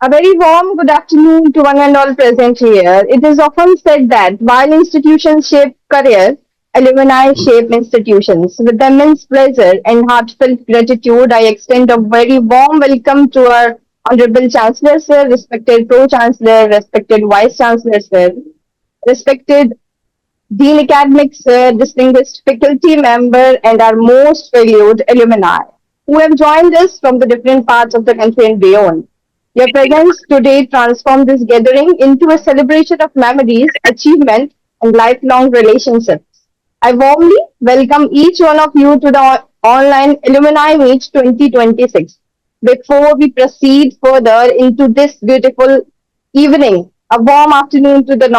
A very warm good afternoon to one and all present here. It is often said that while institutions shape careers, alumni shape institutions. With immense pleasure and heartfelt gratitude, I extend a very warm welcome to our Honorable Chancellor, Sir, respected Pro Chancellor, respected Vice Chancellor, Sir, respected Dean Academics, distinguished faculty member, and our most valued alumni who have joined us from the different parts of the country and beyond. Your presence today transformed this gathering into a celebration of memories, achievement, and lifelong relationships. I warmly welcome each one of you to the online Alumni Meet 2026. Before we proceed further into this beautiful evening, a warm afternoon to the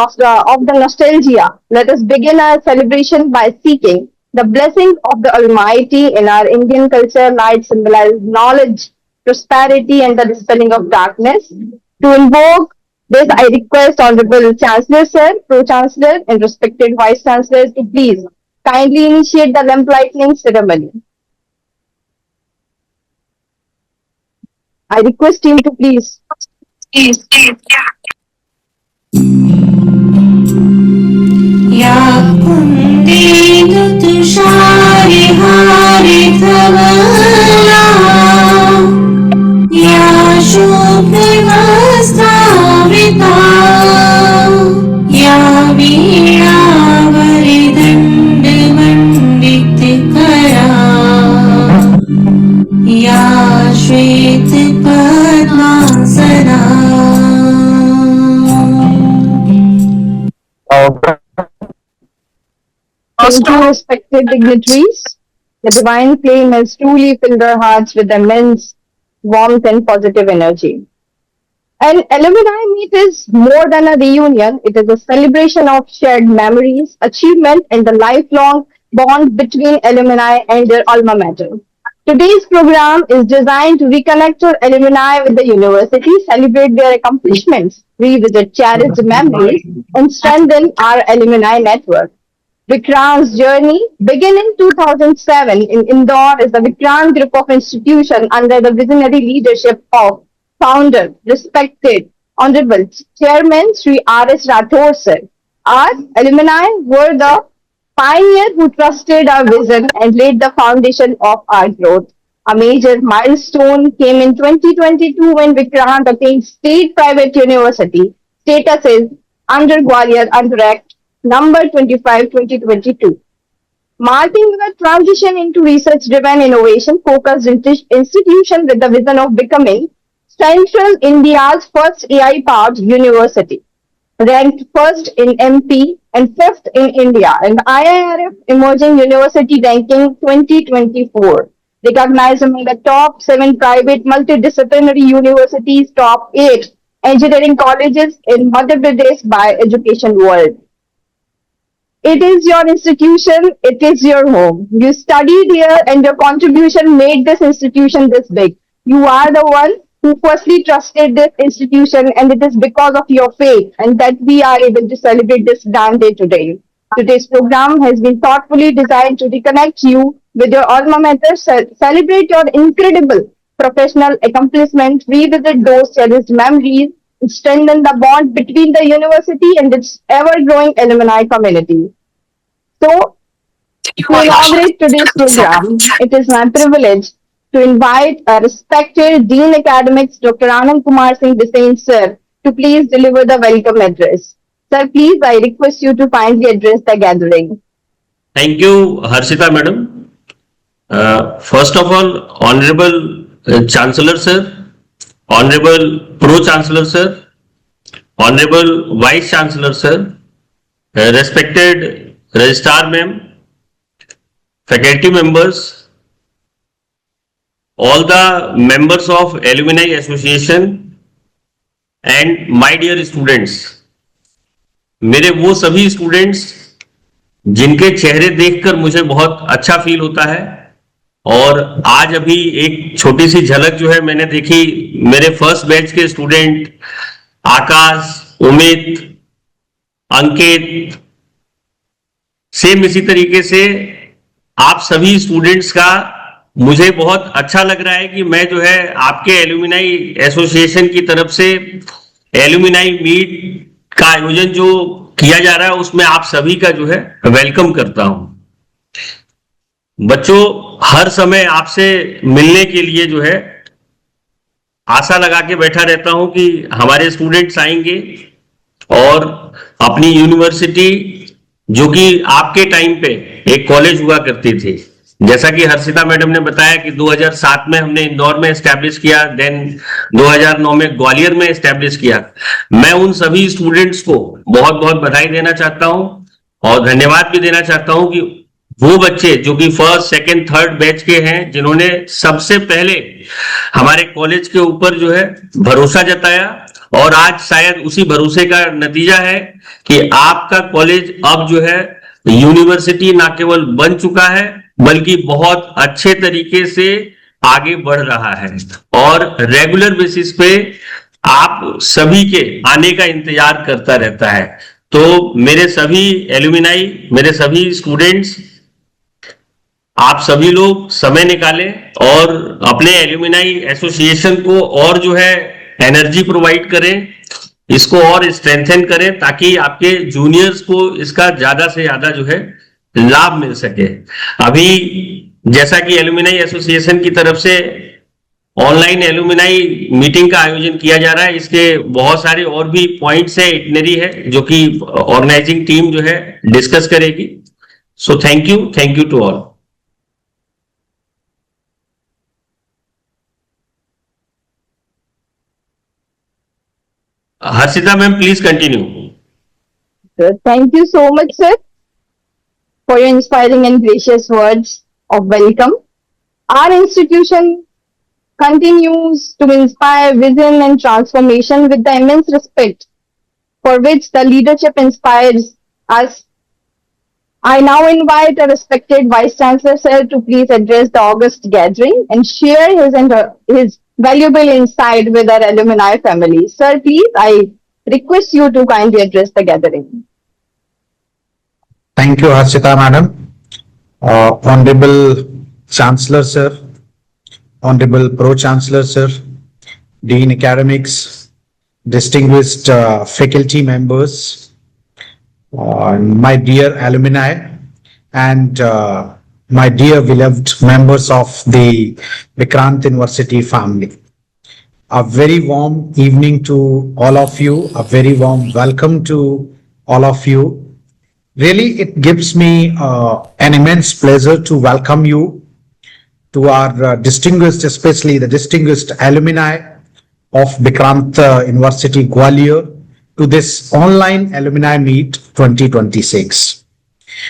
of the nostalgia. Let us begin our celebration by seeking the blessings of the Almighty in our Indian culture. Light symbolize knowledge, prosperity, and the dispelling of darkness. To invoke this, I request Honorable Chancellor, Sir, Pro Chancellor, and respected Vice Chancellor to please kindly initiate the lamp lighting ceremony. I request him to please. या कुन्देन्दु तुषारिहारिधवला या शुभ्रवस्त्रावृता या वीणावरिदण्डमण्डितकरा या श्वेतपद्मासना Thank you, respected dignitaries. The divine flame has truly filled our hearts with immense warmth and positive energy. An alumni meet is more than a reunion, it is a celebration of shared memories, achievement, and the lifelong bond between alumni and their alma mater. Today's program is designed to reconnect our alumni with the university, celebrate their accomplishments, revisit cherished memories, and strengthen our alumni network. Vikrant's journey began in 2007 in Indore as the Vikrant Group of Institutions under the visionary leadership of founder, respected, Honorable Chairman Sri R.S. Rathore sir. Our alumni were the pioneer who trusted our vision and laid the foundation of our growth. A major milestone came in 2022 when Vikrant attained state private university status as under Gwalior under Act number 25 2022, marking the transition into research-driven innovation-focused institution with the vision of becoming Central India's first AI-powered university, ranked first in MP and fifth in India in the IIRF Emerging University Ranking 2024, recognized among the top 7 private multidisciplinary universities, top 8 engineering colleges in Madhya Pradesh by Education World. It is your institution, it is your home. You studied here and your contribution made this institution this big. You are the one who firstly trusted this institution, and it is because of your faith and that we are able to celebrate this grand day today. Today's program has been thoughtfully designed to reconnect you with your alma mater, celebrate your incredible professional accomplishment, revisit those cherished memories, and strengthen the bond between the university and its ever-growing alumni community. So, to inaugurate today's program, it is my privilege to invite a respected Dean Academics, Dr. Anand Kumar Singh Bisain, sir, to please deliver the welcome address. Sir, please, I request you to kindly address the gathering. Thank you, Harshita Madam. First of all, Honorable Chancellor Sir, Honorable Pro Chancellor Sir, Honorable Vice Chancellor Sir, respected Registrar Ma'am, faculty members, all the members of Alumni Association and my dear students, मेरे वो सभी students जिनके चेहरे देखकर मुझे बहुत अच्छा feel होता है, और आज अभी एक छोटी सी झलक जो है मैंने देखी, मेरे फर्स्ट बैच के स्टूडेंट आकाश, उमित, अंकित, सेम इसी तरीके से आप सभी स्टूडेंट्स का मुझे बहुत अच्छा लग रहा है कि मैं जो है आपके एल्यूमिनाई एसोसिएशन की तरफ से एल्यूमिनाई मीट का आयोजन जो किया जा रहा है उसमें आप सभी का जो है वेलकम करता हूं। बच्चों, हर समय आपसे मिलने के लिए जो है आशा लगा के बैठा रहता हूं कि हमारे स्टूडेंट्स आएंगे और अपनी यूनिवर्सिटी, जो कि आपके टाइम पे एक कॉलेज हुआ करती थी, जैसा कि हर्षिता मैडम ने बताया कि 2007 में हमने इंदौर में एस्टैब्लिश किया, देन 2009 में ग्वालियर में एस्टैब्लिश किया। मैं उन सभी स्टूडेंट्स को बहुत बहुत बधाई देना चाहता हूं और धन्यवाद भी देना चाहता हूं कि वो बच्चे जो कि फर्स्ट सेकंड थर्ड बैच के हैं, जिन्होंने सबसे पहले हमारे कॉलेज के ऊपर जो है भरोसा जताया, और आज शायद उसी भरोसे का नतीजा है कि आपका कॉलेज अब जो है यूनिवर्सिटी ना केवल बन चुका है बल्कि बहुत अच्छे तरीके से आगे बढ़ रहा है और रेगुलर बेसिस पे आप सभी के आने का इंतजार करता रहता है। तो मेरे सभी एल्यूमिनाई, मेरे सभी स्टूडेंट्स, आप सभी लोग समय निकालें और अपने एल्यूमिनाई एसोसिएशन को और जो है एनर्जी प्रोवाइड करें, इसको और स्ट्रेंथन करें ताकि आपके जूनियर्स को इसका ज्यादा से ज्यादा जो है लाभ मिल सके। अभी जैसा कि एल्यूमिनाई एसोसिएशन की तरफ से ऑनलाइन एल्यूमिनाई मीटिंग का आयोजन किया जा रहा है, इसके बहुत सारे और भी पॉइंट्स है, इटनरी है, जो कि ऑर्गेनाइजिंग टीम जो है डिस्कस करेगी। So thank you to all. Harshita ma'am, please continue. Sir, thank you so much, sir, for your inspiring and gracious words of welcome. Our institution continues to inspire vision and transformation with the immense respect for which the leadership inspires us. I now invite our respected Vice Chancellor, sir, to please address the August gathering and share his valuable insight with our alumni family. Sir, please, I request you to kindly address the gathering. Thank you, Harshita Madam. Honorable Chancellor Sir, Honorable Pro-Chancellor Sir, Dean Academics, distinguished faculty members, my dear alumni, and my dear beloved members of the Vikrant University family. A very warm evening to all of you, a very warm welcome to all of you. Really, it gives me an immense pleasure to welcome you to our distinguished, especially the distinguished alumni of Vikrant University Gwalior, to this online alumni meet 2026.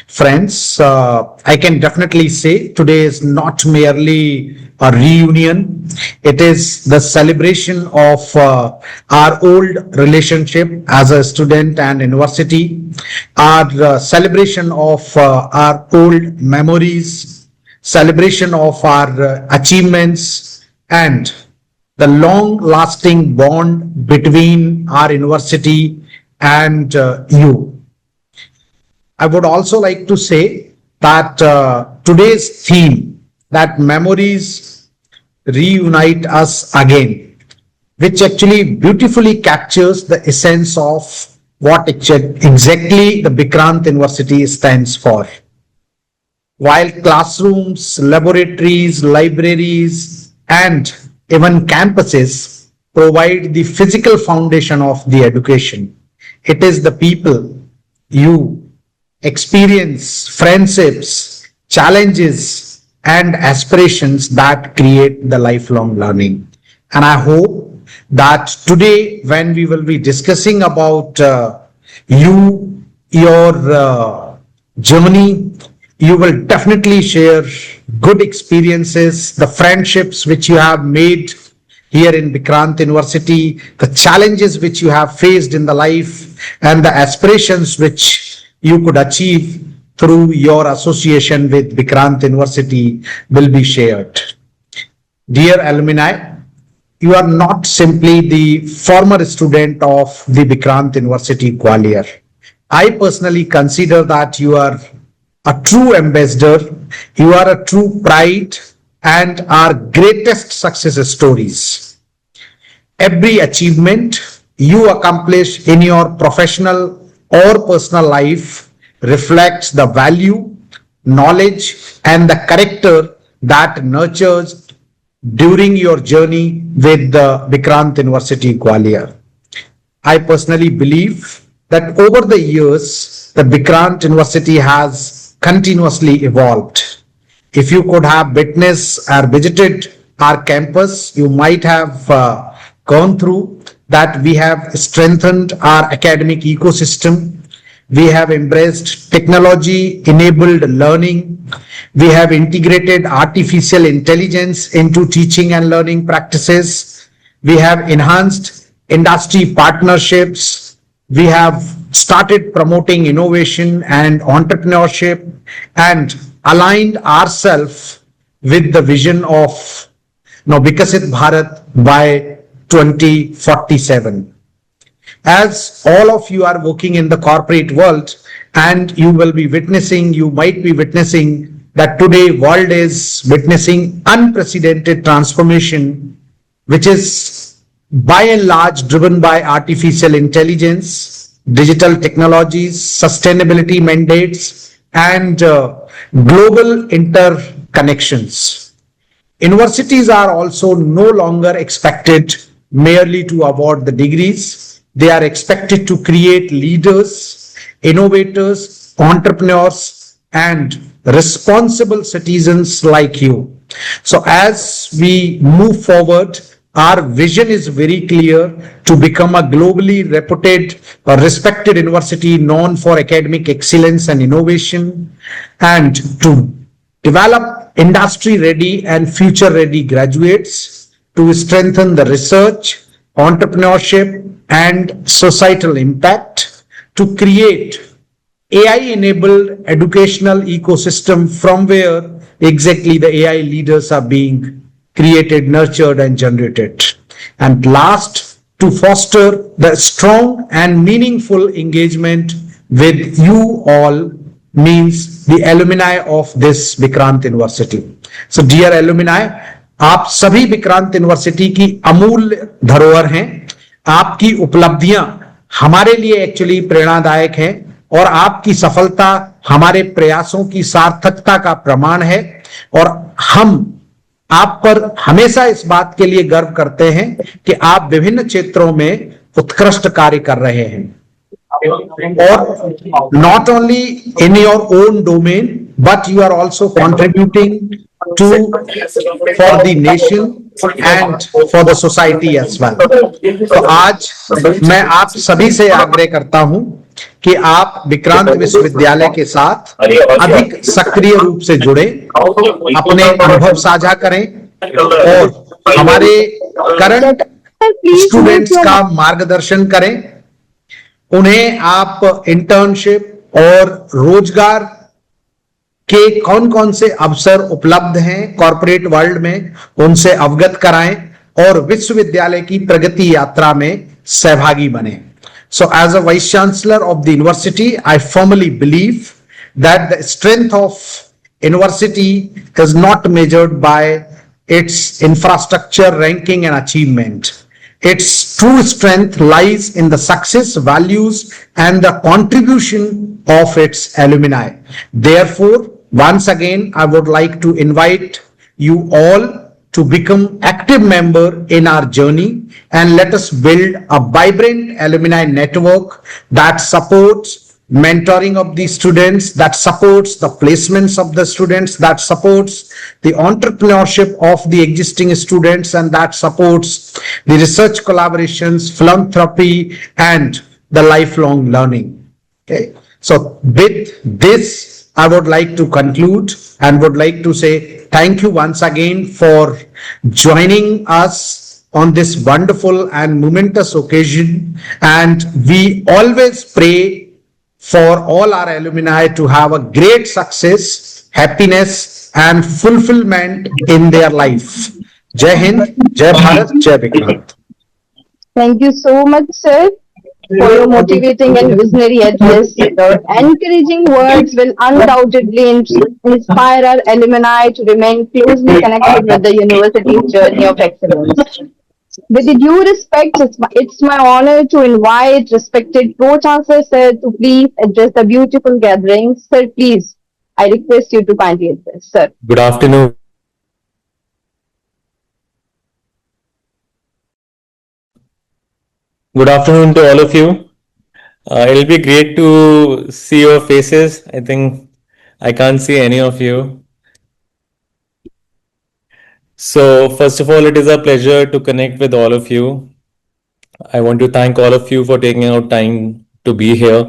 Friends, I can definitely say today is not merely a reunion. It is the celebration of our old relationship as a student and university, our celebration of our old memories, celebration of our achievements, and the long-lasting bond between our university and you. I would also like to say that today's theme, that memories reunite us again, which actually beautifully captures the essence of what exactly the Vikrant University stands for. While classrooms, laboratories, libraries, and even campuses provide the physical foundation of the education, it is the people, you, experience, friendships, challenges, and aspirations that create the lifelong learning. And I hope that today, when we will be discussing about your journey, you will definitely share good experiences, the friendships which you have made here in Vikrant University, the challenges which you have faced in the life, and the aspirations which you could achieve through your association with Vikrant University will be shared. Dear alumni, you are not simply the former student of the Vikrant University Gwalior. I personally consider that you are a true ambassador, you are a true pride and our greatest success stories. Every achievement you accomplish in your professional or personal life reflects the value, knowledge, and the character that nurtures during your journey with the Vikrant University Gwalior. I personally believe that over the years, the Vikrant University has continuously evolved. If you could have witnessed or visited our campus, you might have gone through that we have strengthened our academic ecosystem. We have embraced technology enabled learning. We have integrated artificial intelligence into teaching and learning practices. We have enhanced industry partnerships. We have started promoting innovation and entrepreneurship and aligned ourselves with the vision of Vikasit Bharat by 2047. As all of you are working in the corporate world, and you might be witnessing that today world is witnessing unprecedented transformation, which is by and large driven by artificial intelligence, digital technologies, sustainability mandates, and global interconnections. Universities are also no longer expected merely to award the degrees. They are expected to create leaders, innovators, entrepreneurs, and responsible citizens like you. So as we move forward, our vision is very clear to become a globally reputed or respected university known for academic excellence and innovation, and to develop industry-ready and future-ready graduates, to strengthen the research, entrepreneurship, and societal impact, to create AI-enabled educational ecosystem from where exactly the AI leaders are being created, nurtured, and generated. And last, to foster the strong and meaningful engagement with you all, means the alumni of this Vikrant University. So dear alumni, आप सभी Vikrant university की अमूल्य धरोहर हैं. आपकी उपलब्धियां हमारे लिए एक्चुअली प्रेरणादायक हैं और आपकी सफलता हमारे प्रयासों की सार्थकता का प्रमाण है, और हम आप पर हमेशा इस बात के लिए गर्व करते हैं कि आप विभिन्न क्षेत्रों में उत्कृष्ट कार्य कर रहे हैं, और not only in your own domain but you are also contributing to for the nation and for the society as well. तो आज मैं आप सभी से आग्रह करता हूं कि आप विक्रांत विश्वविद्यालय के साथ अधिक सक्रिय रूप से जुड़े, अपने अनुभव साझा करें और हमारे करंट स्टूडेंट्स का मार्गदर्शन करें. उन्हें आप इंटर्नशिप और रोजगार के कौन कौन से अवसर उपलब्ध हैं कॉर्पोरेट वर्ल्ड में, उनसे अवगत कराएं और विश्वविद्यालय की प्रगति यात्रा में सहभागी बने. So as a Vice Chancellor of the university, I firmly believe that the strength of university is not measured by its infrastructure, ranking, and achievement. Its true strength lies in the success, values, and the contribution of its alumni. Therefore, once again, I would like to invite you all to become active member in our journey, and let us build a vibrant alumni network that supports mentoring of the students, that supports the placements of the students, that supports the entrepreneurship of the existing students, and that supports the research collaborations, philanthropy, and the lifelong learning. Okay. So with this, I would like to conclude and would like to say thank you once again for joining us on this wonderful and momentous occasion. And we always pray for all our alumni to have a great success, happiness, and fulfillment in their life. Jai Hind, Jai Bharat, Jai Vikrant. Thank you so much, sir. for your motivating and visionary address. Your encouraging words will undoubtedly inspire our alumni to remain closely connected with the university's journey of excellence. With the due respect, it's my honor to invite respected Pro Chancellor Sir to please address the beautiful gathering. Sir, please, I request you to kindly address, sir. Good afternoon. Good afternoon to all of you. It'll be great to see your faces. I think I can't see any of you. So, first of all, it is a pleasure to connect with all of you. I want to thank all of you for taking out time to be here.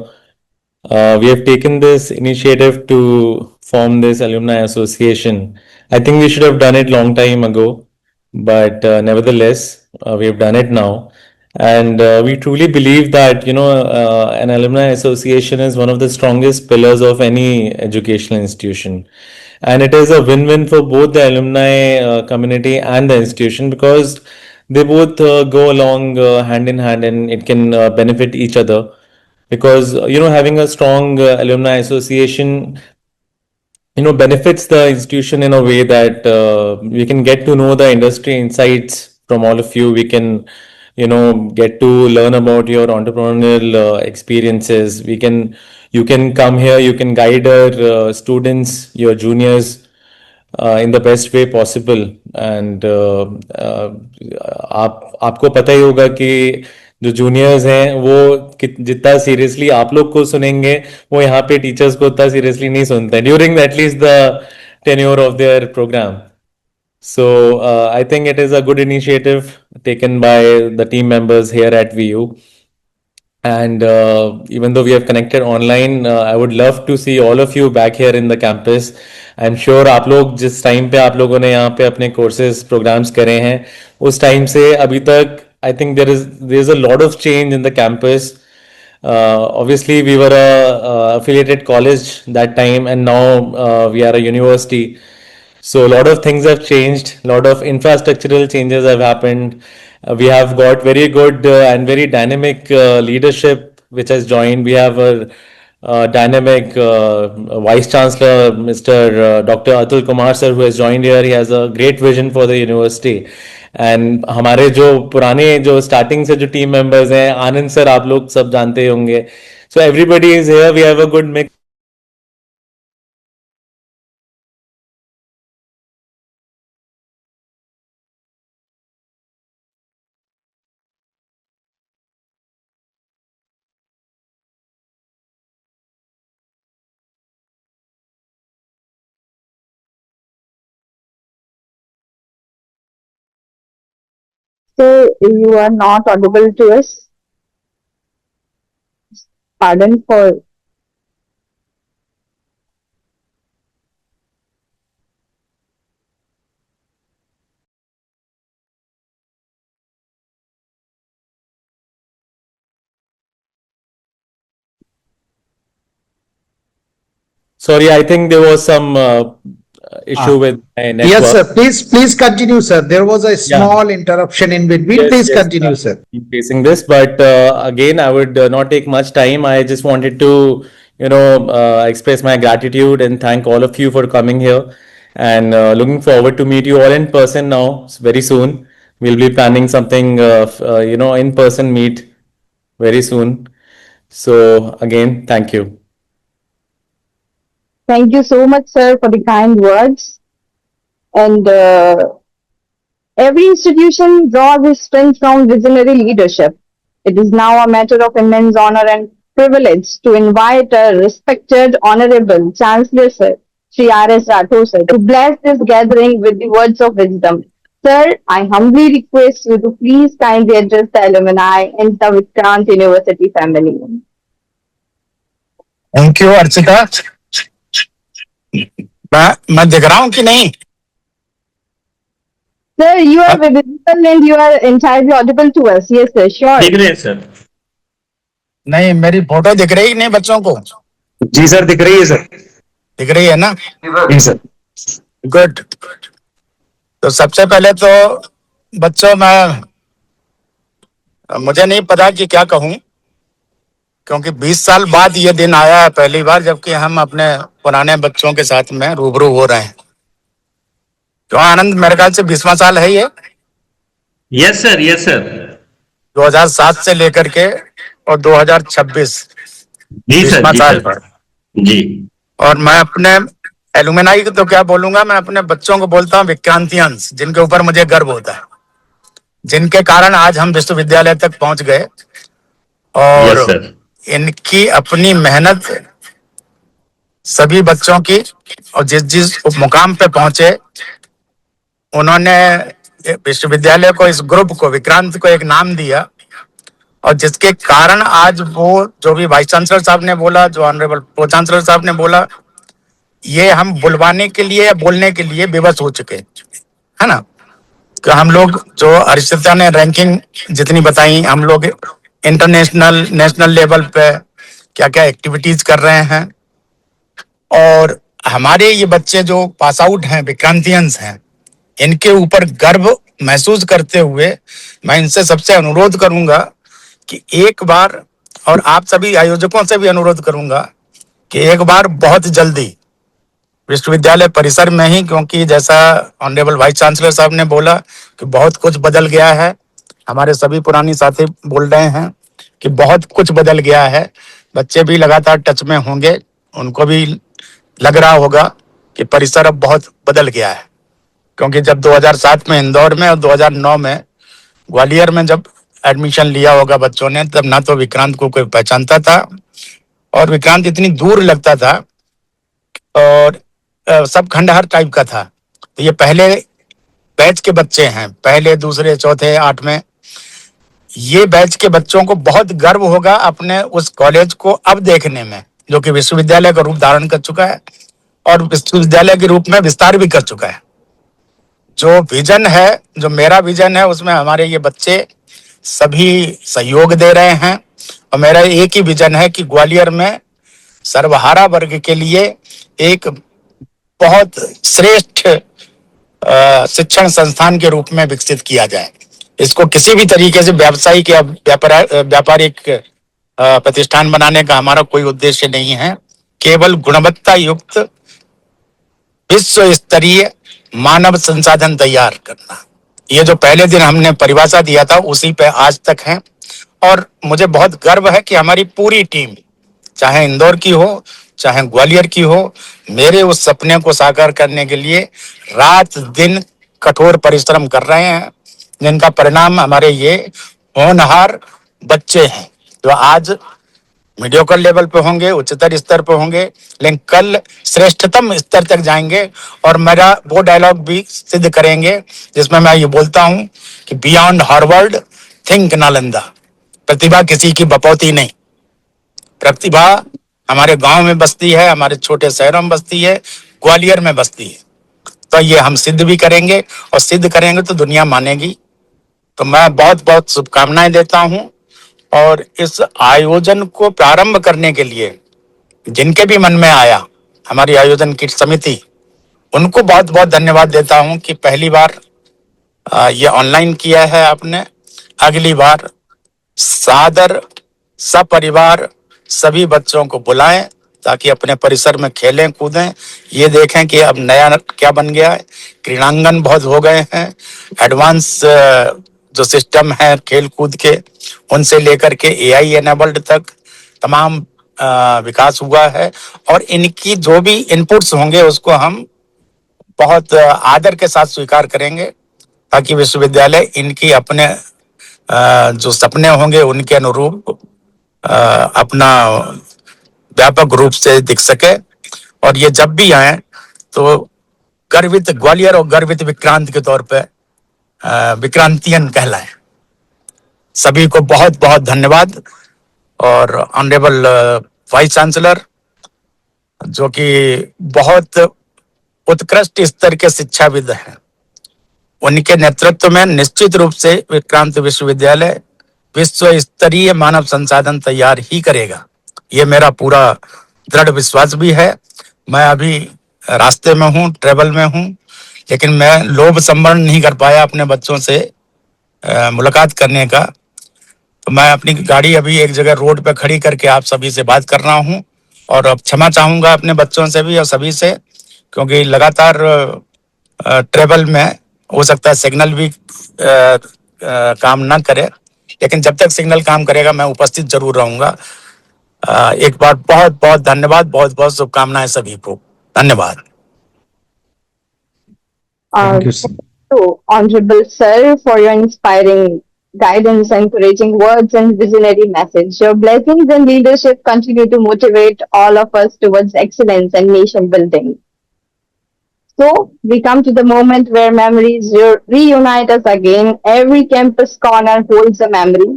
We have taken this initiative to form this alumni association. I think we should have done it long time ago, but nevertheless, we have done it now. And we truly believe that, an alumni association is one of the strongest pillars of any educational institution. And it is a win-win for both the alumni community and the institution, because they both go along hand in hand, and it can benefit each other. Because, having a strong alumni association, benefits the institution in a way that we can get to know the industry insights from all of you. We can, get to learn about your entrepreneurial experiences. You can come here, you can guide our students, your juniors, in the best way possible. And आपको पता ही होगा कि जो juniors हैं वो जितना seriously आप लोग को सुनेंगे, वो यहाँ पे टीचर्स को उतना सीरियसली नहीं सुनते during at least the tenure of their program. So I think it is a good initiative taken by the team members here at VU. And even though we have connected online, I would love to see all of you back here in the campus. I'm sure आप लोग जिस time पे आप लोगों ने यहाँ पे अपने courses, programs करे हैं, उस टाइम से अभी तक I think there is a lot of change in the campus. Obviously, we were a affiliated college that time, and now we are a university. So a lot of things have changed. A lot of infrastructural changes have happened. We have got very good and very dynamic leadership which has joined. We have a dynamic Vice Chancellor, Mr. Dr. Atul Kumar sir, who has joined here. He has a great vision for the university. And हमारे जो पुराने जो starting से जो team members हैं, आनंद sir आप लोग सब जानते होंगे. So everybody is here. We have a good mix. So you are not audible to us. Pardon for. Sorry, I think there was some issue with my network. Yes, sir. Please continue, sir. There was a small interruption in between. Yes, Please yes, continue, sir. Keep facing this, but again, I would not take much time. I just wanted to, express my gratitude and thank all of you for coming here, and looking forward to meet you all in person now very soon. We'll be planning something, in person meet very soon. So again, thank you. Thank you so much, sir, for the kind words. And every institution draws its strength from visionary leadership. It is now a matter of immense honor and privilege to invite a respected, honorable Chancellor, Sir, Shri R.S. Rathore, sir, to bless this gathering with the words of wisdom. Sir, I humbly request you to please kindly address the alumni in the Vikrant University family. Thank you Archita. मैं दिख रहा हूँ कि नहीं? Sir, you are visible and you are entirely audible to us. Yes, sir, sure. देख रहे हैं sir. नहीं, मेरी फोटो दिख रही नहीं बच्चों को? जी सर, दिख रही है सर. दिख रही है ना? जी सर. गुड. तो सबसे पहले तो बच्चों, मुझे नहीं पता कि क्या कहूँ, क्योंकि 20 साल बाद ये दिन आया है पहली बार, जबकि हम अपने पुराने बच्चों के साथ में रूबरू हो रहे हैं। तो आनंद, मेरे ख्याल से 20वां साल है ये, यस सर, यस सर। 2007 से लेकर के और 2026 जी सर, 20वां जी साल। सर। जी और मैं अपने एलुमनाई को तो क्या बोलूंगा, मैं अपने बच्चों को बोलता हूँ विक्रांतियंस, जिनके ऊपर मुझे गर्व होता है, जिनके कारण आज हम विश्वविद्यालय तक पहुंच गए। और यस सर। इनकी अपनी मेहनत सभी बच्चों की, और जिस जिस मुकाम पे पहुंचे उन्होंने विश्वविद्यालय को, इस ग्रुप को, विक्रांत को एक नाम दिया, और जिसके कारण आज वो जो भी वाइस चांसलर साहब ने बोला, जो ऑनरेबल प्रो चांसलर साहब ने बोला, ये हम बुलवाने के लिए या बोलने के लिए विवश हो चुके है ना। कि हम लोग, जो अर्षिता ने रैंकिंग जितनी बताई, हम लोग इंटरनेशनल, नेशनल लेवल पे क्या क्या एक्टिविटीज कर रहे हैं। और हमारे ये बच्चे जो पास आउट हैं, विक्रांतियंस हैं, इनके ऊपर गर्व महसूस करते हुए मैं इनसे सबसे अनुरोध करूंगा कि एक बार, और आप सभी आयोजकों से भी अनुरोध करूंगा कि एक बार बहुत जल्दी विश्वविद्यालय परिसर में ही, क्योंकि जैसा ऑनरेबल वाइस चांसलर साहब ने बोला कि बहुत कुछ बदल गया है, हमारे सभी पुरानी साथी बोल रहे हैं कि बहुत कुछ बदल गया है, बच्चे भी लगातार टच में होंगे, उनको भी लग रहा होगा कि परिसर अब बहुत बदल गया है। क्योंकि जब 2007 में इंदौर में और 2009 में ग्वालियर में जब एडमिशन लिया होगा बच्चों ने, तब ना तो विक्रांत को कोई पहचानता था, और विक्रांत इतनी दूर लगता था, और सब खंडहर टाइप का था। तो ये पहले बैच के बच्चे हैं, पहले, दूसरे, चौथे, 8वें, ये बैच के बच्चों को बहुत गर्व होगा अपने उस कॉलेज को अब देखने में, जो कि विश्वविद्यालय का रूप धारण कर चुका है और विश्वविद्यालय के रूप में विस्तार भी कर चुका है। जो विजन है, जो मेरा विजन है, उसमें हमारे ये बच्चे सभी सहयोग दे रहे हैं। और मेरा एक ही विजन है कि ग्वालियर में सर्वहारा वर्ग के लिए एक बहुत श्रेष्ठ शिक्षण संस्थान के रूप में विकसित किया जाए। इसको किसी भी तरीके से व्यावसायिक या व्यापारिक प्रतिष्ठान बनाने का हमारा कोई उद्देश्य नहीं है, केवल गुणवत्ता युक्त विश्व स्तरीय मानव संसाधन तैयार करना। ये जो पहले दिन हमने परिभाषा दिया था, उसी पे आज तक है। और मुझे बहुत गर्व है कि हमारी पूरी टीम, चाहे इंदौर की हो, चाहे ग्वालियर की हो, मेरे उस सपने को साकार करने के लिए रात दिन कठोर परिश्रम कर रहे हैं, जिनका परिणाम हमारे ये होनहार बच्चे हैं, जो आज मीडियोकर लेवल पे होंगे, उच्चतर स्तर पे होंगे, लेकिन कल श्रेष्ठतम स्तर तक जाएंगे। और मेरा वो डायलॉग भी सिद्ध करेंगे जिसमें मैं ये बोलता हूं कि बियॉन्ड हार्वर्ड थिंक नालंदा। प्रतिभा किसी की बपौती नहीं, प्रतिभा हमारे गांव में बसती है, हमारे छोटे शहरों में बसती है, ग्वालियर में बसती है। तो ये हम सिद्ध भी करेंगे, और सिद्ध करेंगे तो दुनिया मानेगी। तो मैं बहुत बहुत शुभकामनाएं देता हूं। और इस आयोजन को प्रारंभ करने के लिए जिनके भी मन में आया, हमारी आयोजन की समिति, उनको बहुत बहुत धन्यवाद देता हूं कि पहली बार ये ऑनलाइन किया है आपने। अगली बार सादर सपरिवार सभी बच्चों को बुलाएं, ताकि अपने परिसर में खेलें कूदें, ये देखें कि अब नया क्या बन गया है। क्रीड़ांगन बहुत हो गए हैं, एडवांस जो सिस्टम है खेल कूद के, उनसे लेकर के AI एनेबल्ड तक तमाम विकास हुआ है। और इनकी जो भी इनपुट्स होंगे उसको हम बहुत आदर के साथ स्वीकार करेंगे, ताकि विश्वविद्यालय इनकी अपने जो सपने होंगे उनके अनुरूप अपना व्यापक रूप से दिख सके। और ये जब भी आए तो गर्वित ग्वालियर और गर्वित विक्रांत के तौर पे विक्रांतियन कहलाए। सभी को बहुत बहुत धन्यवाद। और ऑनरेबल वाइस चांसलर, जो कि बहुत उत्कृष्ट स्तर के शिक्षाविद हैं, उनके नेतृत्व में निश्चित रूप से विक्रांत विश्वविद्यालय विश्व स्तरीय मानव संसाधन तैयार ही करेगा। ये मेरा पूरा दृढ़ विश्वास भी है। मैं अभी रास्ते में हूँ, ट्रेवल में हूँ, लेकिन मैं लोभ संवरण नहीं कर पाया अपने बच्चों से मुलाकात करने का। तो मैं अपनी गाड़ी अभी एक जगह रोड पे खड़ी करके आप सभी से बात कर रहा हूँ और अब क्षमा चाहूंगा अपने बच्चों से भी और सभी से, क्योंकि लगातार ट्रेवल में हो सकता है सिग्नल भी काम ना करे, लेकिन जब तक सिग्नल काम करेगा मैं उपस्थित जरूर रहूंगा। एक बार बहुत बहुत धन्यवाद, बहुत बहुत शुभकामनाएं सभी को। धन्यवाद। Thank you, sir. So, Honorable Sir, for your inspiring guidance, encouraging words, and visionary message. Your blessings and leadership continue to motivate all of us towards excellence and nation building. So, we come to the moment where memories reunite us again. Every campus corner holds a memory.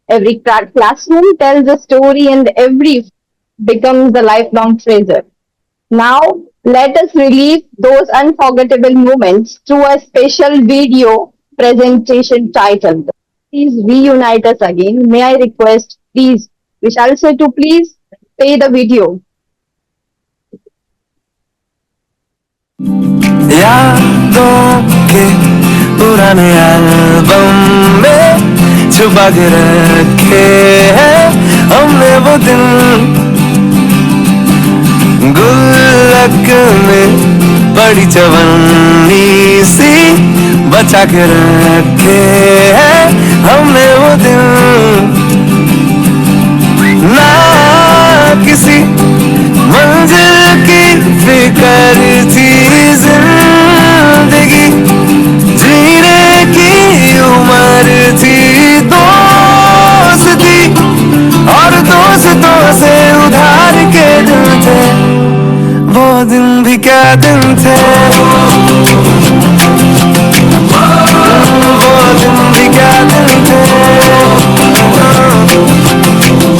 Every classroom tells a story, and every becomes a lifelong treasure. Now, let us relive those unforgettable moments through a special video presentation titled Please Reunite Us Again. May I request, please, Vishal sir to please play the video. यादों के पुराने album में छुपा के रखे हैं हमने वो दिन, गुल्लक में बड़ी चवन्नी सी बचा के रखे हैं हमने वो दिन। ना किसी मंजिल की फिकर थी जिंदगी, जीने की उम्र थी, दोस्ती और दोस्तों से उधार के दिन थे, वो दिन भी क्या दिन थे, वो दिन भी क्या दिन थे,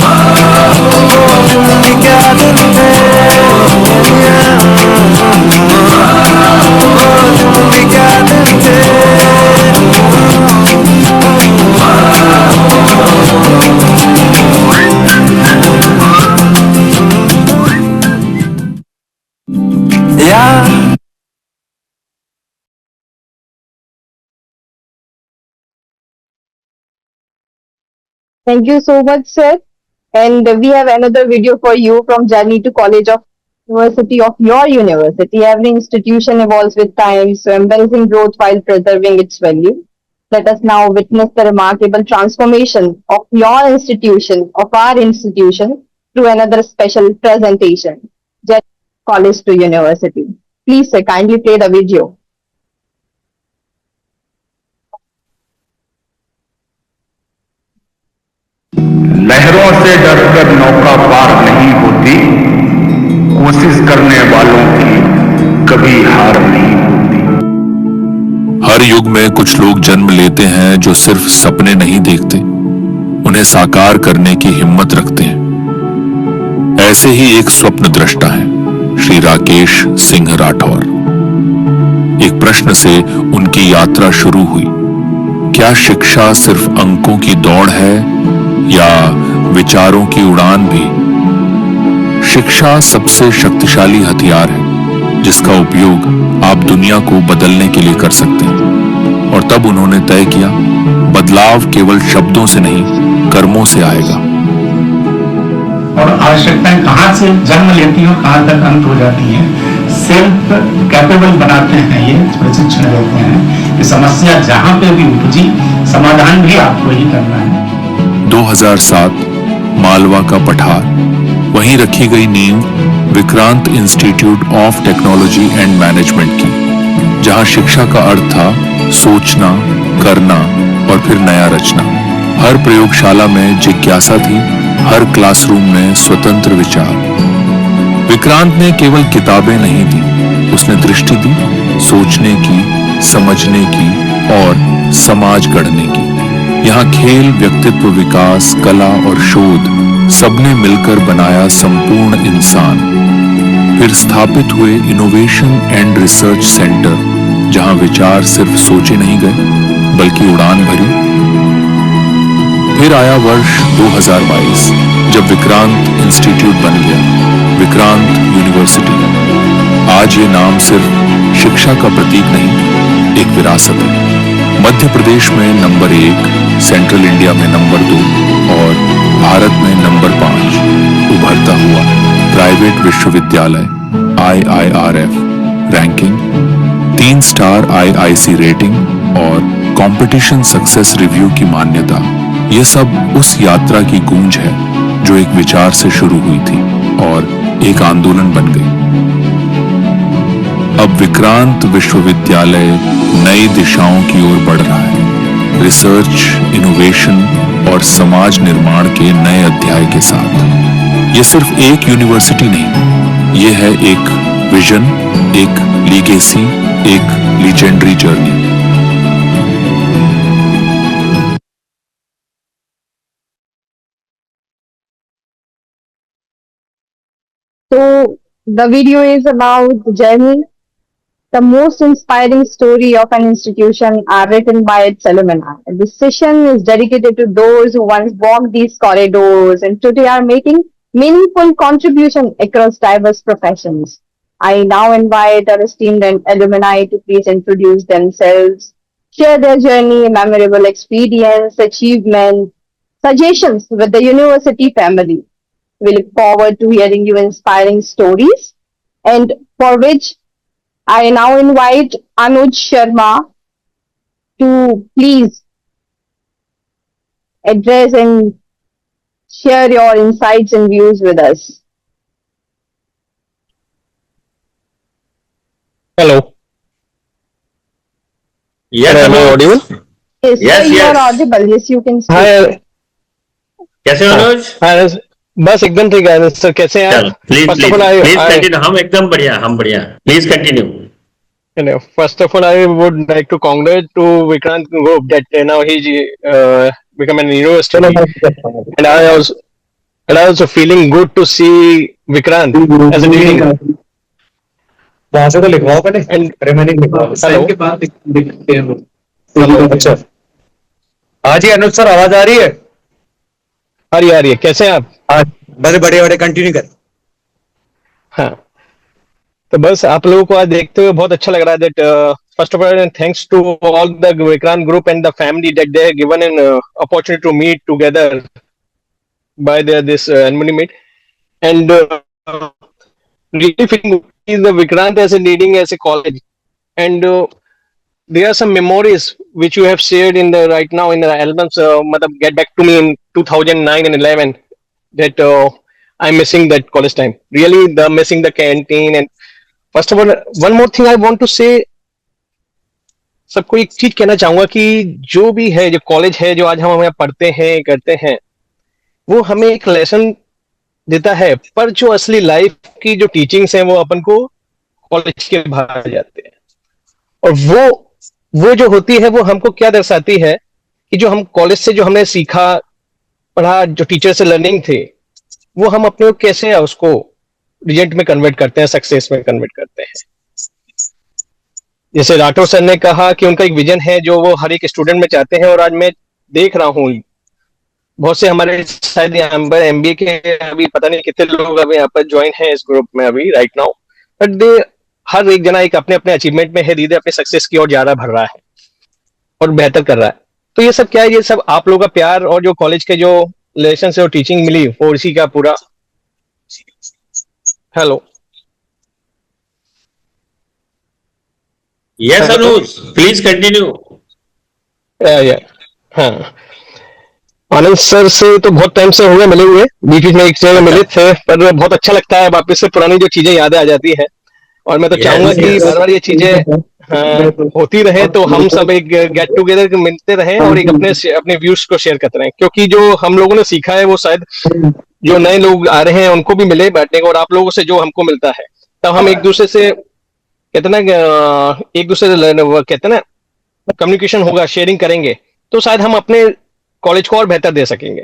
वो दिन भी क्या दिन थे, वो दिन भी क्या दिन थे। Yeah. Thank you so much, sir. And we have another video for you from Journey to College of University of your university. Every institution evolves with time, so embracing growth while preserving its value. Let us now witness the remarkable transformation of your institution, of our institution, through another special presentation. Journey to College to University. Please, sir, kindly play the video. लहरों से डरकर नौका पार नहीं होती, कोशिश करने वालों की कभी हार नहीं होती। हर युग में कुछ लोग जन्म लेते हैं जो सिर्फ सपने नहीं देखते, उन्हें साकार करने की हिम्मत रखते हैं। ऐसे ही एक स्वप्न दृष्टा है श्री राकेश सिंह राठौर। एक प्रश्न से उनकी यात्रा शुरू हुई, क्या शिक्षा सिर्फ अंकों की दौड़ है या विचारों की उड़ान भी? शिक्षा सबसे शक्तिशाली हथियार है जिसका उपयोग आप दुनिया को बदलने के लिए कर सकते हैं। और तब उन्होंने तय किया, बदलाव केवल शब्दों से नहीं, कर्मों से आएगा। और आवश्यकताएं कहाँ से जन्म लेती हैं और कहाँ तक अंत हो जाती हैं, सेल्फ कैपेबल बनाते हैं, ये प्रशिक्षण देते हैं कि समस्या जहाँ पे भी उपजी समाधान भी आपको ही करना है। 2007 मालवा का पठार, वहीं रखी गई नींव Vikrant institute of technology and management की, जहां शिक्षा का अर्थ था सोचना, करना और फिर नया रचना। हर प्रयोगशाला में जिज्ञासा थी, हर क्लासरूम में स्वतंत्र विचार। विक्रांत ने केवल किताबें नहीं दी, उसने दृष्टि दी, सोचने की, समझने की और समाज गढ़ने की। यहाँ खेल, व्यक्तित्व विकास, कला और शोध सबने मिलकर बनाया संपूर्ण इंसान। फिर स्थापित हुए इनोवेशन एंड रिसर्च सेंटर, जहाँ विचार सिर्फ सोचे नहीं गए बल्कि उड़ान भरी। फिर आया वर्ष 2022 जब विक्रांत इंस्टीट्यूट बन गया, विक्रांत यूनिवर्सिटी। आज ये नाम सिर्फ शिक्षा का प्रतीक नहीं, एक विरासत है। मध्य प्रदेश में नंबर 1, सेंट्रल इंडिया में नंबर 2 और भारत में नंबर 5 उभरता हुआ प्राइवेट विश्वविद्यालय IIRF ranking, 3 star IIC rating और कंपटीशन सक्सेस रिव्यू की मान्यता, ये सब उस यात्रा की गूंज है जो एक विचार से शुरू हुई थी और एक आंदोलन बन गई। अब विक्रांत विश्वविद्यालय नई दिशाओं की ओर बढ़ रहा है, रिसर्च, इनोवेशन और समाज निर्माण के नए अध्याय के साथ। ये सिर्फ एक यूनिवर्सिटी नहीं, ये है एक विजन, एक लीगेसी, एक legendary journey. So the video is about the journey. The most inspiring story of an institution are written by its alumni. This session is dedicated to those who once walked these corridors and today are making meaningful contribution across diverse professions. I now invite our esteemed alumni to please introduce themselves, share their journey, memorable experience, achievements, suggestions with the university family. We look forward to hearing your inspiring stories, and for which I now invite Anuj Sharma to please address and share your insights and views with us. Hello. Yes, Am I Anuj. audible? Yes, Yes, sir, you yes. are audible. Yes, you can speak. Hi. कैसे हो अनुज? Hi. बस एकदम ठीक है sir, कैसे हैं चल आप? Please First please of all, please I continue. हम एकदम बढ़िया, हम बढ़िया। Please continue. first of all, I would like to congratulate to Vikrant Group that now he's become an university, and I also feeling good to see Vikrant as a dean. वहां से तो लिखवाओ पहले, And अरे मैंने लिखवाओ Hello. के बाद लिखते हैं। अच्छा, हाँ जी अनुज सर, आवाज आ रही है? आ रही है, कैसे हैं आप? हाँ, बड़े बड़े बड़े कंटिन्यू कर। हाँ, तो बस आप लोगों को आज देखते हुए बहुत अच्छा लग रहा है that first of all thanks to all the Vikrant group and the family that they have given an opportunity to meet together by this annual meet, and really feeling the Vikrant as a leading as a college, and there are some memories which you have shared in the right now in the albums. Matlab, get back to me in 2009 and 11 that I'm missing that college time. Really, the missing the canteen. And first of all, one more thing I want to say. सबको एक चीज कहना चाहूंगा कि जो भी है, जो कॉलेज है, जो आज हम हमें पढ़ते हैं, करते हैं, वो हमें एक लेसन देता है, पर जो असली लाइफ की जो टीचिंग्स हैं वो अपन को कॉलेज के बाहर जाते हैं, और वो जो होती है वो हमको क्या दर्शाती है कि जो हम कॉलेज से जो हमने सीखा, पढ़ा, जो टीचर से लर्निंग थे, वो हम अपने को कैसे उसको रिजल्ट में कन्वर्ट करते हैं, सक्सेस में कन्वर्ट करते हैं। जैसे राठौर सर ने कहा कि उनका एक विजन है जो वो हर एक स्टूडेंट में चाहते हैं, और आज मैं देख रहा हूँ बहुत से हमारे शायद यहाँ पर MBA के अभी पता नहीं कितने लोग अभी यहाँ पर ज्वाइन हैं इस ग्रुप में अभी राइट नाउ, बट दे हर एक जना एक अपने अपने अचीवमेंट में है, धीरे अपने सक्सेस की ओर ज्यादा बढ़ रहा है और बेहतर कर रहा है। तो ये सब क्या है? ये सब आप लोगों का प्यार और जो कॉलेज के जो लेसन से और टीचिंग मिली वो इसी का पूरा। Hello, yes Anuj, please continue. हाँ, आनंद सर से तो बहुत टाइम से हो गए मिले हुए, बीच में एक जगह मिले थे, पर बहुत अच्छा लगता है, वापस से पुरानी जो चीजें यादें आ जाती है, और मैं तो चाहूंगा कि बार बार ये चीजें होती रहे, तो हम सब एक गेट टुगेदर मिलते रहें और एक अपने व्यूज को शेयर करते रहें, क्योंकि जो हम लोगों ने सीखा है वो शायद जो नए लोग आ रहे हैं उनको भी मिले बैठने को, और आप लोगों से जो हमको मिलता है, तब हम एक दूसरे से कहते ना, एक दूसरे से कहते ना कम्युनिकेशन होगा, शेयरिंग करेंगे, तो शायद हम अपने कॉलेज को और बेहतर दे सकेंगे।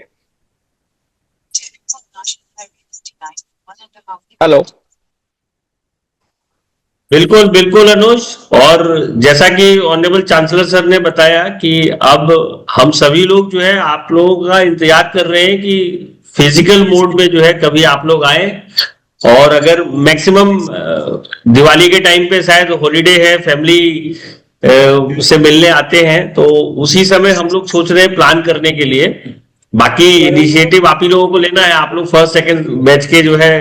हेलो, बिल्कुल बिल्कुल अनुज, और जैसा कि ऑनरेबल चांसलर सर ने बताया कि अब हम सभी लोग जो है आप लोगों का इंतजार कर रहे हैं कि फिजिकल मोड में जो है कभी आप लोग आए, और अगर मैक्सिमम दिवाली के टाइम पे शायद हॉलीडे है, फैमिली से मिलने आते हैं, तो उसी समय हम लोग सोच रहे हैं प्लान करने के लिए। बाकी इनिशिएटिव आप ही लोगों को लेना है, आप लोग फर्स्ट सेकंड बैच के जो है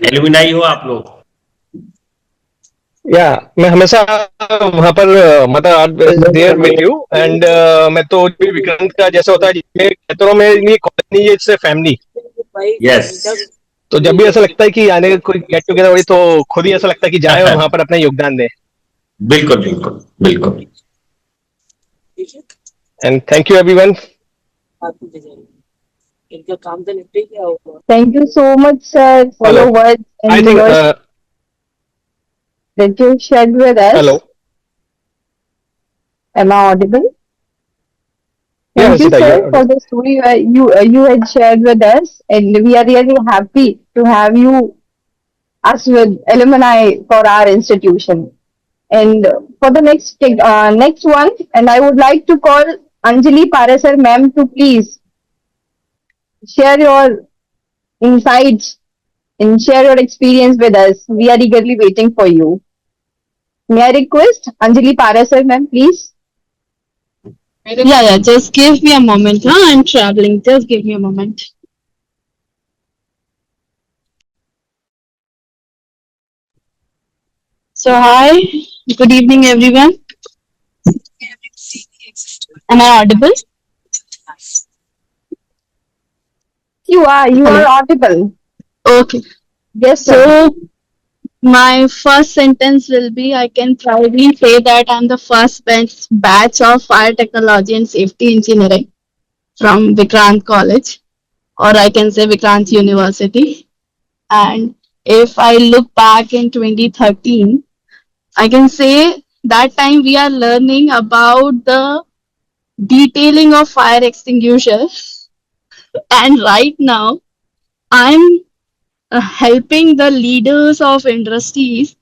एलुमिनाई हो आप लोग। या मैं हमेशा वहां पर मतलब देयर विद यू एंड मैं तो भी विक्रांत का जैसे होता है मैं कहता हूं, मैं ये कॉलेज नहीं, इट्स फैमिली। यस, तो जब भी ऐसा लगता है कि आने का कोई गेट टुगेदर हुई तो खुद ही ऐसा लगता है कि जाए और वहां पर अपना योगदान दें। बिल्कुल बिल्कुल बिल्कुल। And thank you everyone. इनका काम तो निपटे क्या होगा? Thank you so much, sir, for Hello. your words I and think your that you shared with us. hello. Am I audible? Yeah, Thank you, Hasita, sir, you're for audible. the story you had shared with us, and we are really happy to have you us with alumni for our institution. And for the next one, and I would like to call Anjali Parasar ma'am to please share your insights and share your experience with us. We are eagerly waiting for you. May I request Anjali Parasar ma'am, please? Yeah, just give me a moment. Huh? I'm traveling. Just give me a moment. So, hi. Good evening, everyone. Am I audible? You are Hello. audible. Okay. Yes, sir. So, my first sentence will be I can proudly say that I'm the first batch of fire technology and safety engineering from Vikrant College, or I can say Vikrant University. And if I look back in 2013, I can say that time we are learning about the detailing of fire extinguisher. And right now, I'm helping the leaders of industries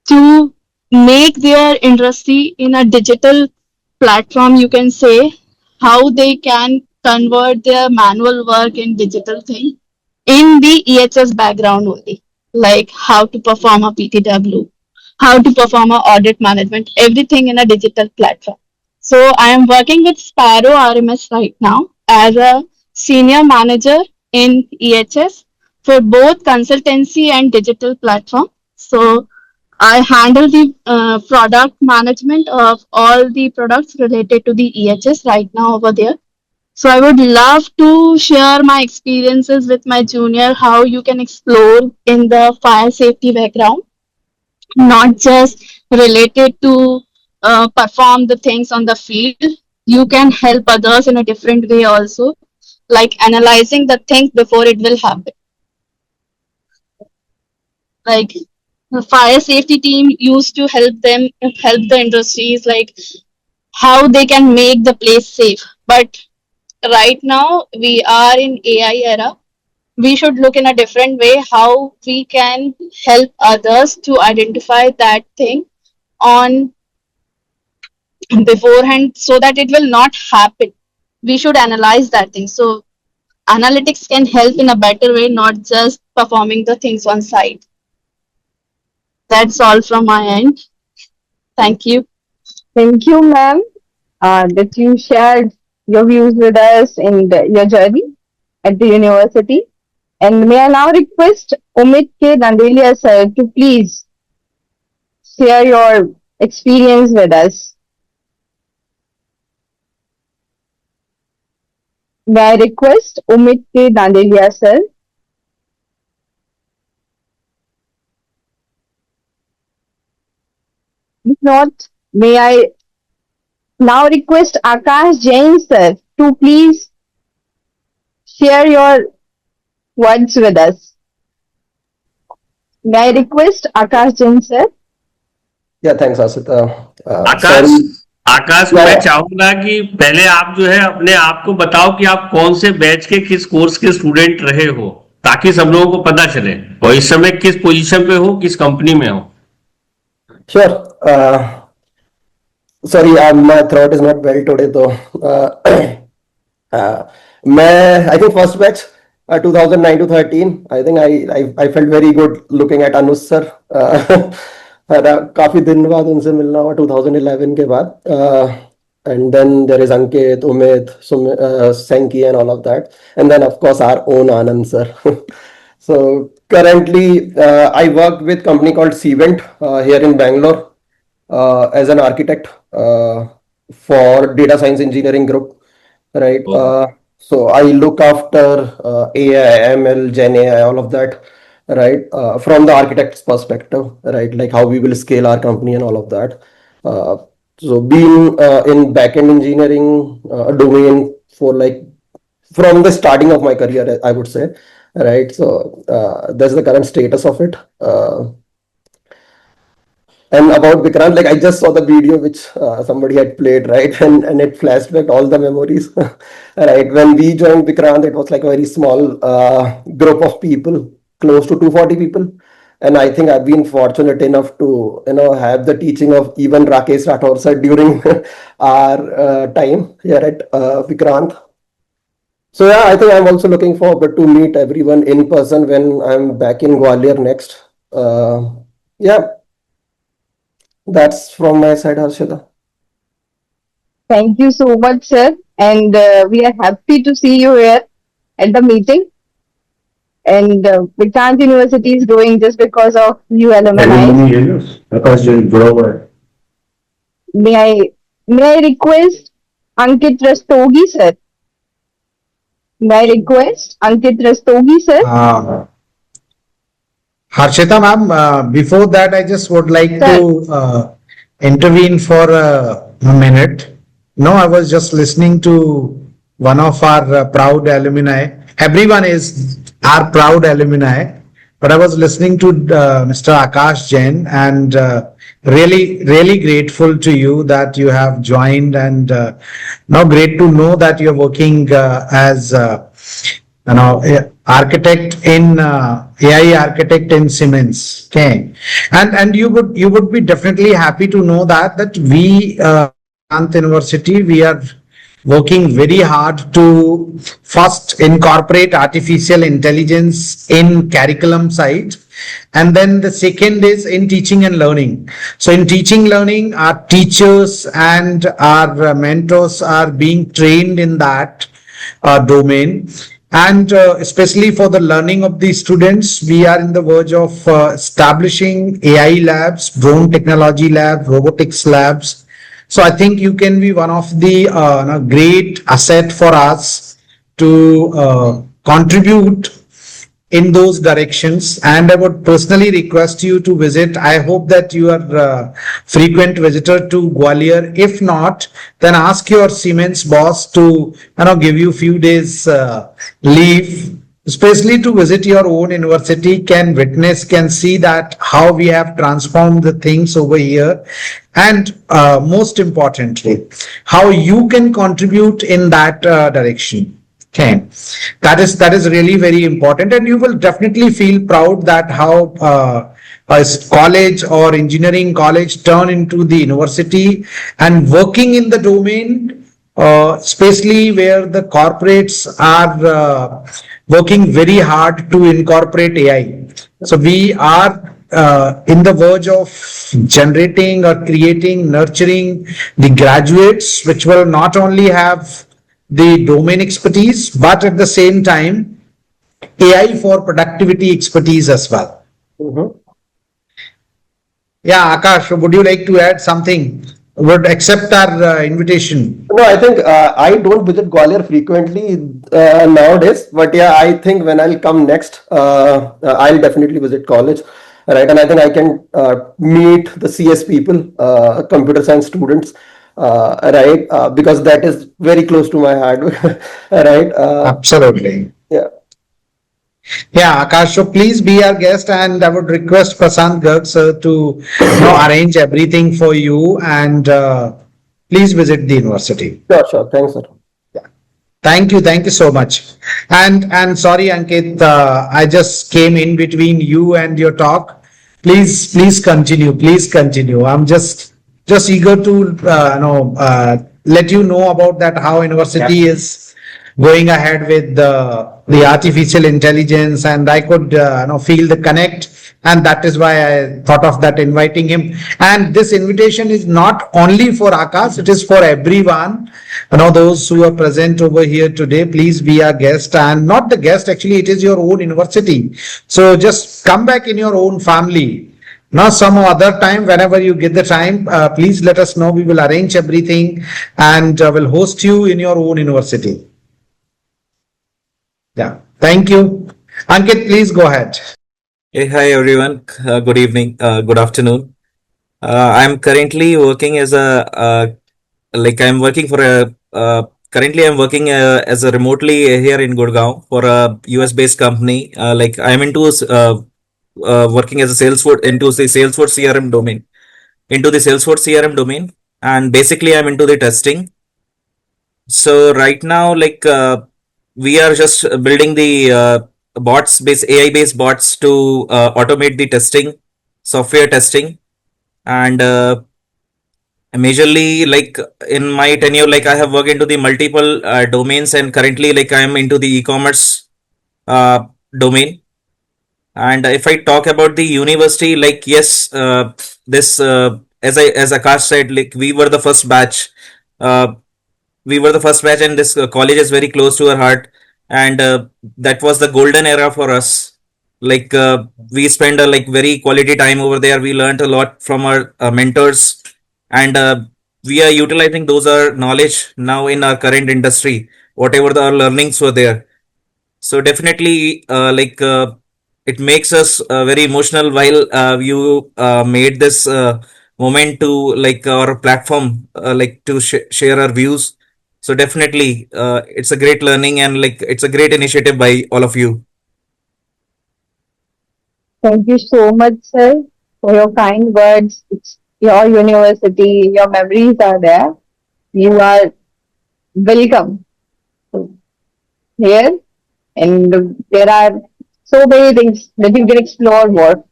to make their industry in a digital platform, you can say, how they can convert their manual work in digital thing in the EHS background only, like how to perform a PTW, how to perform a audit management, everything in a digital platform. So I am working with Sparrow RMS right now as a senior manager in EHS for both consultancy and digital platform. So I handle the product management of all the products related to the EHS right now over there. So I would love to share my experiences with my junior, how you can explore in the fire safety background, not just related to perform the things on the field. You can help others in a different way also, like analyzing the things before it will happen. Like the fire safety team used to help the industries, like how they can make the place safe. But right now we are in AI era. We should look in a different way how we can help others to identify that thing on beforehand so that it will not happen. We should analyze that thing. So analytics can help in a better way, not just performing the things on site. That's all from my end. Thank you. Thank you, ma'am, that you shared your views with us in your journey at the university. And may I now request Umit K. Nandelia, sir, to please share your experience with us. May I request Umit K. Nandelia, sir? If not, may I now request Akash Jain, sir, to please share your words with us. May I request Akash Jain, sir? Yeah, thanks, Asita. आकाश मैं चाहूंगा कि पहले आप जो है अपने आप को बताओ कि आप कौन से बैच के किस कोर्स के स्टूडेंट रहे हो, ताकि सब लोगों को पता चले और इस समय किस पोजीशन पे हो, किस कंपनी में हो. Sure. Sorry, my throat is not well today, though. I think first batch 2009 to 13. I think I felt very good looking at Anush sir. काफी दिन बाद उनसे मिलना हुआ 2011 के बाद. And then there is Ankit, Umit, Senki and all of that. And then of course our own Anand sir. So currently I work with company called Cvent here in Bangalore as an architect for data science engineering group, right? So I look after AI, ML, Gen AI, all of that, right? From the architect's perspective, right? Like how we will scale our company and all of that. So being in backend engineering domain for like from the starting of my career, I would say, right? So that's the current status of it. And about Vikrant, like I just saw the video which somebody had played, right? And it flashed back all the memories, right? When we joined Vikrant, it was like a very small group of people, close to 240 people. And I think I've been fortunate enough to, have the teaching of even Rakesh Rathore sir during our time here at Vikrant. So yeah, I think I'm also looking forward to meet everyone in person when I'm back in Gwalior next. Yeah, that's from my side, Harshita. Thank you so much, sir. And we are happy to see you here at the meeting. And Vikrant University is growing just because of you alumni. May I request Ankit Rastogi, sir? May I request Ankit Rastogi, sir? Harshita ma'am, before that, I just would like to intervene for a minute. No, I was just listening to one of our proud alumni. Everyone is our proud alumni, but I was listening to Mr. Akash Jain and really grateful to you that you have joined, and now great to know that you're working as architect in AI architect in Siemens. Okay, and you would be definitely happy to know that we Vikrant University, we are working very hard to first incorporate artificial intelligence in curriculum side, and then the second is in teaching and learning. So in teaching learning, our teachers and our mentors are being trained in that domain. And especially for the learning of the students, we are in the verge of establishing AI labs, drone technology labs, robotics labs. So I think you can be one of the great asset for us to contribute in those directions. And I would personally request you to visit. I hope that you are a frequent visitor to Gwalior. If not, then ask your Siemens boss to give you a few days leave, especially to visit your own university, can witness, can see that how we have transformed the things over here, and most importantly, how you can contribute in that direction. Okay, that is really very important, and you will definitely feel proud that how a college or engineering college turn into the university and working in the domain, especially where the corporates are working very hard to incorporate AI. So we are in the verge of generating or creating, nurturing the graduates, which will not only have the domain expertise, but at the same time, AI for productivity expertise as well. Yeah, Akash, would you like to add something? Would accept our invitation? No, I think I don't visit Gwalior frequently nowadays, but yeah, I think when I'll come next, I'll definitely visit college, right? And I think I can meet the CS people, computer science students, right? Because that is very close to my heart, right? Absolutely. Yeah. Yeah, Akash, so please be our guest, and I would request Prasant Garg sir to arrange everything for you, and please visit the university. Sure. Thanks, sir. Yeah. Thank you so much. And sorry, Ankit, I just came in between you and your talk. Please continue. I'm just eager to let you know about that, how university is going ahead with the artificial intelligence, and I could feel the connect and that is why I thought of that inviting him. And this invitation is not only for Akash, it is for everyone. Those who are present over here today, please be our guest, and not the guest, actually, it is your own university. So just come back in your own family. Now, some other time, whenever you get the time, please let us know. We will arrange everything and will host you in your own university. Yeah, thank you. Ankit, please go ahead. Hey, hi everyone. Good evening. Good afternoon. I'm currently working as I'm working for currently I'm working as a remotely here in Gurgaon for a US based company. I'm into working as a Salesforce into the Salesforce CRM domain, and basically I'm into the testing. So right now, we are just building the AI based bots to automate the testing, software testing, and majorly in my tenure, I have worked into the multiple domains, and currently I am into the e-commerce domain. And if I talk about the university, yes, this as Akash said, we were the first batch. And this college is very close to our heart, and that was the golden era for us. We spent a very quality time over there. We learned a lot from our mentors, and we are utilizing those knowledge now in our current industry, whatever our learnings were there. So definitely it makes us very emotional while you made this moment to our platform to share our views. So definitely it's a great learning, and it's a great initiative by all of you. Thank you so much, sir, for your kind words. It's your university, your memories are there. You are welcome here, and there are so many things that you can explore more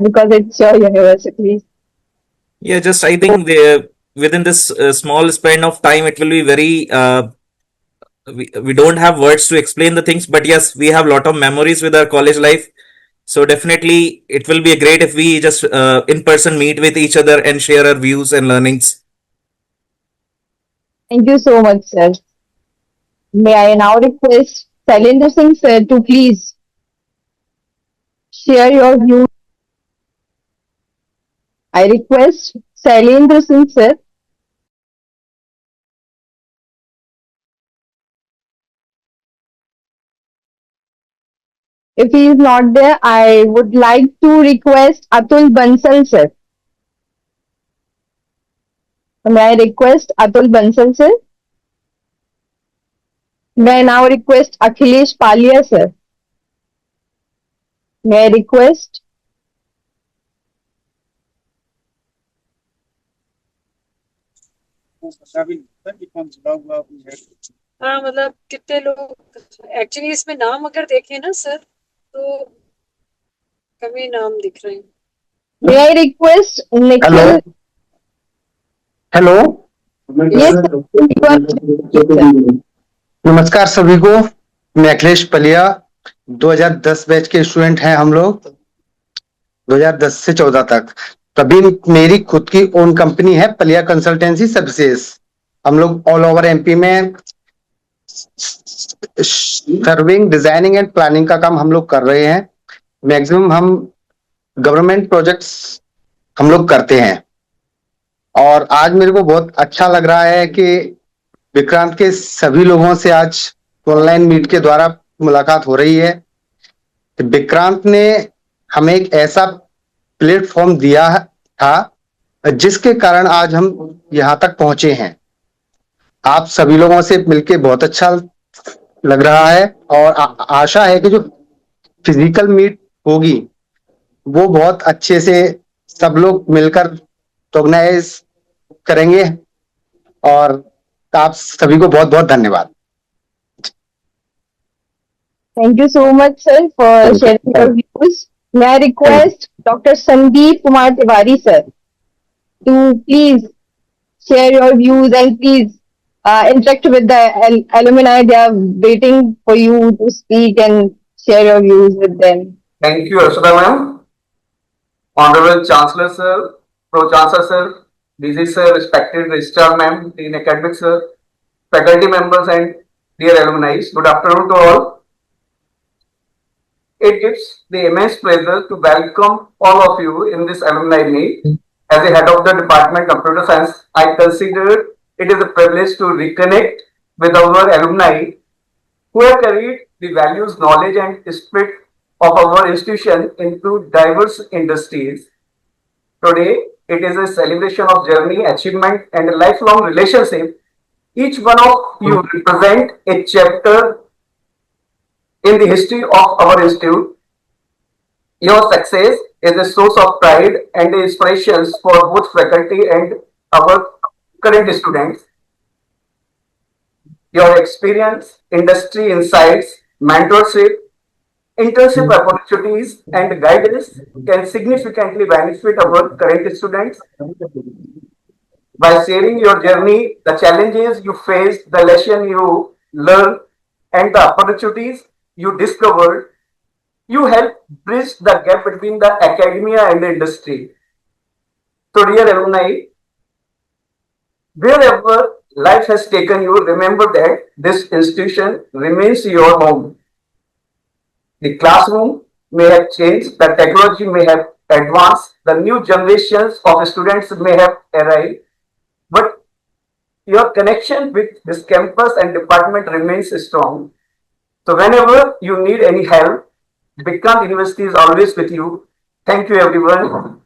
because it's your university. Yeah, just I think within this small span of time, it will be very. We don't have words to explain the things, but yes, we have a lot of memories with our college life. So definitely, it will be great if we just in person meet with each other and share our views and learnings. Thank you so much, sir. May I now request Shailendra Singh, sir, to please share your views. I request Shailendra Singh, sir. If he is not there, I would like to request Atul Bansal, sir. May I request Atul Bansal, sir? May I now request Akhilesh Palia, sir? May I request हाँ मतलब कितने लोग actually इसमें नाम अगर देखें ना sir तो कम ही नाम दिख रहे हैं. May I request Nikhil? Hello Yes, नमस्कार सभी को. मैं अखिलेश पलिया, 2010 बैच के स्टूडेंट हैं हम लोग, 2010 से 14 तक. तभी मेरी खुद की ओन कंपनी है पलिया कंसल्टेंसी सर्विसेज. हम लोग ऑल ओवर एमपी में सर्विंग, डिजाइनिंग एंड प्लानिंग का काम हम लोग कर रहे हैं. मैक्सिमम हम गवर्नमेंट प्रोजेक्ट्स हम लोग करते हैं. और आज मेरे को बहुत अच्छा लग रहा है कि विक्रांत के सभी लोगों से आज ऑनलाइन मीट के द्वारा मुलाकात हो रही है. विक्रांत ने हमें एक ऐसा प्लेटफॉर्म दिया था जिसके कारण आज हम यहाँ तक पहुंचे हैं. आप सभी लोगों से मिलके बहुत अच्छा लग रहा है, और आशा है कि जो फिजिकल मीट होगी वो बहुत अच्छे से सब लोग मिलकर ऑर्गेनाइज करेंगे. और आप सभी को बहुत बहुत धन्यवाद. Thank you so much, sir, for sharing your views. May I request Dr. Sandeep Kumar Tiwari, sir, to please share your views and please interact with the alumni. They are waiting for you to speak and share your views with them. Thank you, Arshada ma'am. Honorable Chancellor Sir, Pro Chancellor Sir, DG Sir, respected Registrar Ma'am, Dean Academic Sir, faculty members and dear alumni, good afternoon to all. It gives the immense pleasure to welcome all of you in this alumni meet. As the head of the Department of Computer Science, I consider it is a privilege to reconnect with our alumni who have carried the values, knowledge and spirit of our institution into diverse industries. Today, it is a celebration of journey, achievement and a lifelong relationship. Each one of you represent a chapter in the history of our institute. Your success is a source of pride and inspirations for both faculty and our current students. Your experience, industry insights, mentorship, internship opportunities and guidance can significantly benefit our current students. By sharing your journey, the challenges you faced, the lesson you learned, and the opportunities you discovered, you help bridge the gap between the academia and the industry. So, dear alumni, wherever life has taken you, remember that this institution remains your home. The classroom may have changed, the technology may have advanced, the new generations of students may have arrived, but your connection with this campus and department remains strong. So whenever you need any help, Vikrant University is always with you. Thank you everyone.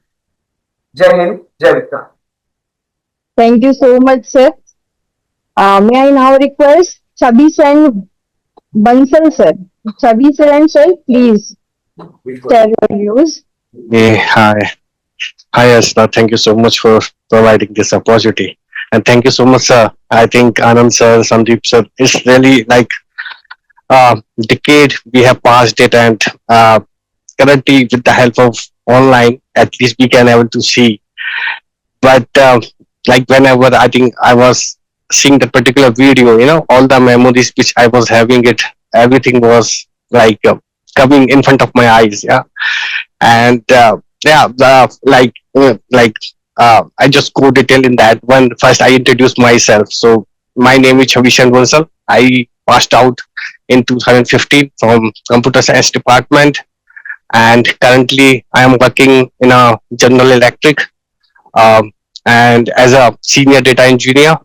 Jai Hind, Jai Vikrant. Thank you so much, sir. May I now request Chabi Sen Bansal, sir. Chabi Sen, sir, please share your views. Hey, hi. Hi, Asna. Thank you so much for providing this opportunity. And thank you so much, sir. I think Anand sir, Sandeep sir, is really like decade we have passed it, and currently with the help of online, at least we can able to see. But like whenever I think I was seeing that particular video, you know, all the memories which I was having it, everything was like coming in front of my eyes. Yeah. And I just go detail in that one. First, I introduce myself. So my name is Chavishan Bansal. I passed out in 2015 from Computer Science Department, and currently I am working in a General Electric and as a senior data engineer.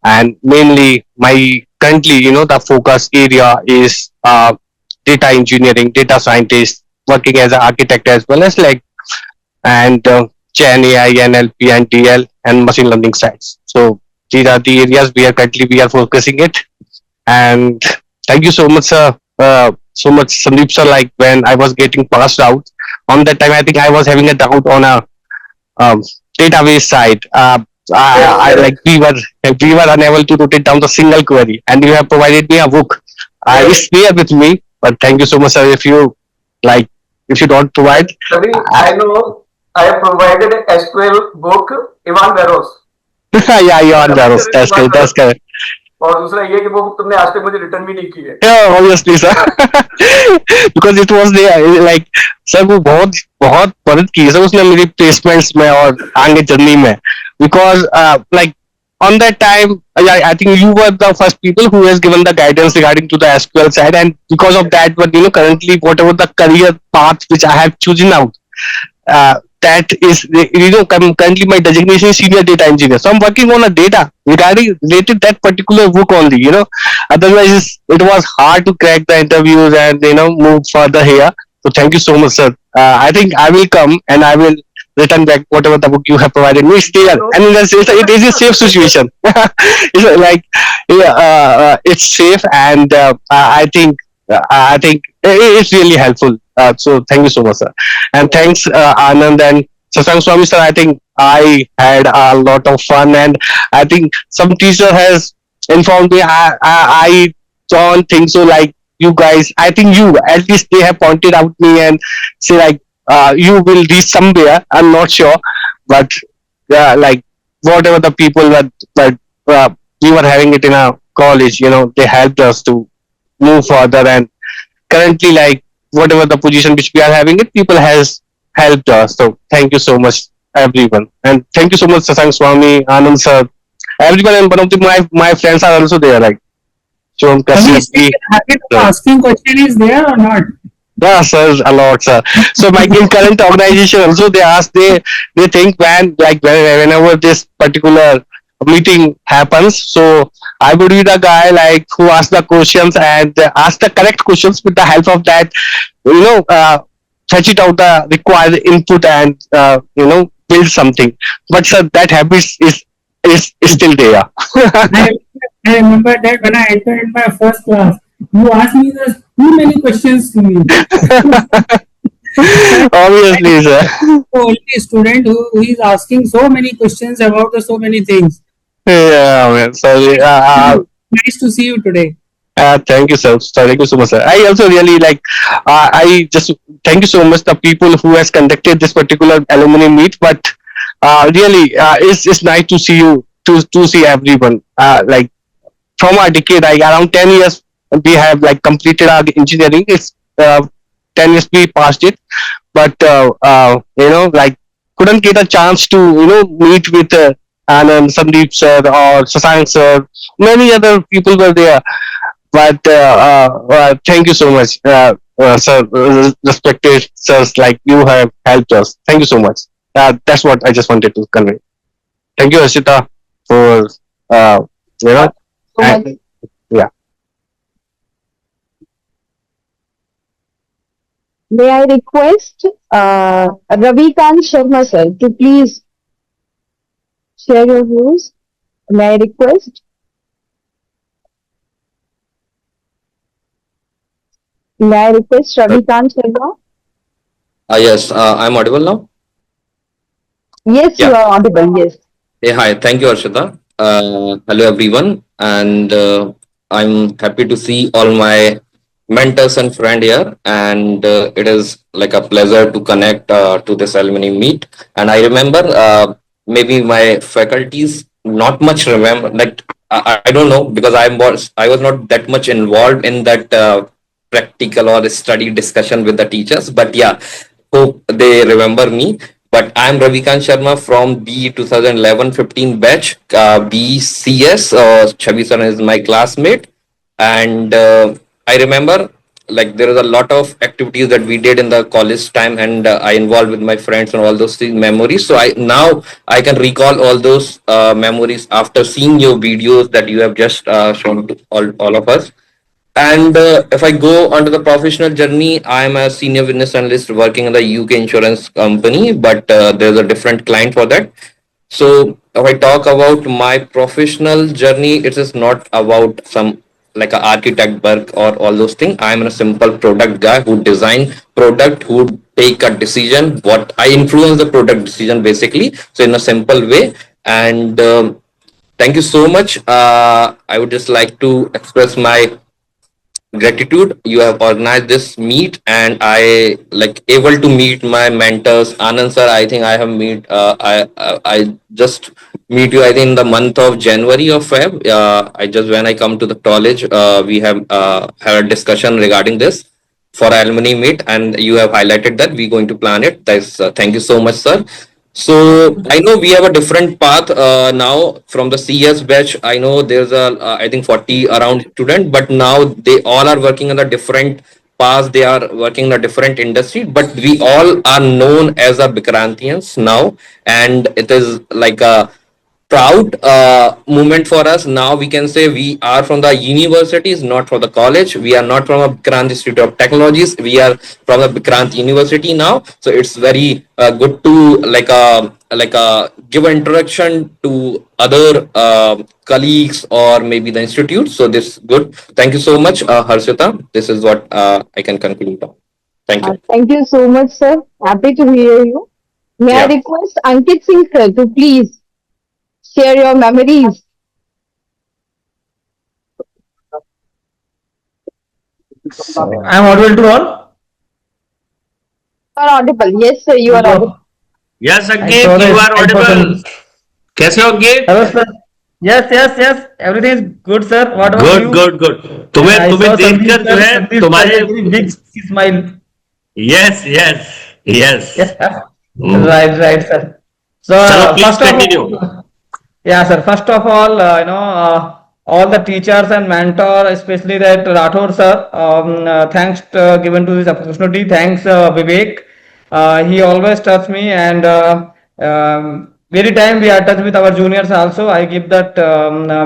And mainly my currently, you know, the focus area is data engineering, data scientist, working as an architect as well as like and Gen AI, NLP, and DL and machine learning sides. So these are the areas we are focusing it. And thank you so much, sir. So much, Sandeep sir. Like when I was getting passed out on that time, I think I was having a doubt on a database side. I like we were unable to rotate down the single query, and you have provided me a book. It's there with me, but thank you so much, sir. If you don't provide, I know I have provided a SQL book, Ivan Barros. yeah, Ivan Barros. That's correct. That's correct. और दूसरा ये कि वो book तुमने आज तक मुझे return भी नहीं की है. Yeah, obviously, sir. Because it was there. Like, sir, वो बहुत मदद की है सर उसने मेरी placements में और आगे जर्नी में. Because like on that time, I think you were the first people who has given the guidance regarding to the SQL side, and because of that, but you know, currently whatever the career path which I have chosen out, that is, you know, currently my designation is senior data engineer. So I'm working on a data related that particular book only, you know. Otherwise, it was hard to crack the interviews and, you know, move further here. So thank you so much, sir. I think I will come and I will return back whatever the book you have provided me. Still, and it is a safe situation. It's like, it's safe, and I think it's really helpful. So thank you so much, sir. And thanks, Anand and Sasank Swami, sir. I think I had a lot of fun, and I think some teacher has informed me. I don't think so. Like you guys, I think you at least they have pointed out me and say like you will reach somewhere. I'm not sure, but like whatever the people that we were having it in a college, you know, they helped us to move further. And currently, like whatever the position which we are having it, people has helped us. So thank you so much, everyone, and thank you so much, Sasank Swami, Anand sir, everyone, and one of my friends are also there, like Shom Kashyap. Habit of asking question is there or not? Yeah, sir, a lot, sir. So my in current organization also they think whenever this particular meeting happens, so I would be the guy like who asks the questions and ask the correct questions with the help of that, fetch it out the required input and build something. But sir, that habit is still there. I remember that when I entered in my first class, you asked me too many questions to me. Obviously, sir. Only student who is asking so many questions about so many things. Yeah, man. Sorry. Nice to see you today. Thank you, sir. Thank you so much, sir. I also really like. I just thank you so much the people who has conducted this particular alumni meet. But really, it's nice to see you to see everyone. Like from our decade, like around 10 years, we have like completed our engineering. It's 10 years we passed it, but like couldn't get a chance to meet with Anand, Sandeep sir, or Sasank sir. Many other people were there, but thank you so much, sir, respected sirs. Like you have helped us. Thank you so much. That's what I just wanted to convey. Thank you, Ashita, for yeah. May I request Ravikant Sharma sir to please share your views? May I request? May I request Ravikant Sharma? Yes, I'm audible now. Yes, you are audible. Yes. Hey, hi. Thank you, Arshita. Hello, everyone. And I'm happy to see all my mentors and friend here. And it is like a pleasure to connect to this alumni meet. And I remember maybe my faculties not much remember. Like I don't know because I was not that much involved in that practical or study discussion with the teachers. But yeah, hope they remember me. But I'm Ravikant Sharma from B 2011-15 batch, BCS. Chavi sir is my classmate, and I remember like there is a lot of activities that we did in the college time, and I involved with my friends and all those things, memories. So I can recall all those memories after seeing your videos that you have just shown to all of us. And if I go onto the professional journey, I'm a senior business analyst working in the UK insurance company, but there's a different client for that. So if I talk about my professional journey, it is not about some like an architect work or all those things. I'm a simple product guy who design product, who take a decision, what I influence the product decision basically. So in a simple way. And thank you so much. I would just like to express my gratitude. You have organized this meet, and I like able to meet my mentors. Anand sir, I think I have meet. I just meet you. I think in the month of January or Feb. I just when I come to the college, we have had a discussion regarding this for alumni meet, and you have highlighted that we're going to plan it. That's thank you so much, sir. So I know we have a different path now from the CS batch. I know there's I think 40 around student, but now they all are working on a different path. They are working in a different industry, but we all are known as a Bikrantians now, and it is like a proud moment for us. Now we can say we are from the universities, not from the college. We are not from a Vikrant Institute of Technologies. We are from the Vikrant University now. So it's very good to give an introduction to other colleagues or maybe the institute. So this is good. Thank you so much, Harshita. This is what I can conclude on. Thank you. Thank you so much, sir. Happy to hear you. May I request Ankit Singh sir to please share your memories. I'm audible to all? You are audible. Yes, sir, you are audible. Yes, Ankit, you are audible. कैसे हो Ankit? Hello, sir. Yes. Everything is good, sir. What about you? Good. तुम्हें देखकर जो है तुम्हारे big smile. Yes. Yes. Yes, sir. Hmm. Right, sir. So, Chalo, please first of continue. all, yeah, sir. First of all, all the teachers and mentor, especially that Rathore sir, thanks given to this opportunity. Thanks, Vivek. He always touch me, and very time we are touch with our juniors also. I give that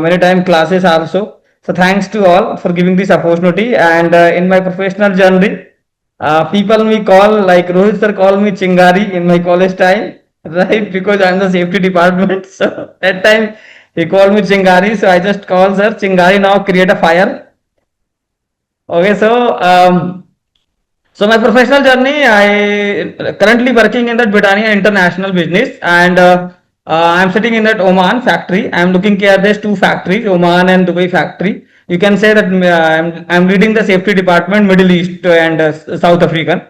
many time classes also. So thanks to all for giving this opportunity. And in my professional journey, people me call like Rohit sir call me Chingari in my college time, right? Because I'm the safety department. So that time he called me Chingari. So I just call sir Chingari now create a fire. Okay, so my professional journey, I currently working in that Britannia International business, and I'm sitting in that Oman factory. I'm looking care there's two factories, Oman and Dubai factory. You can say that I'm leading the safety department, Middle East and South African.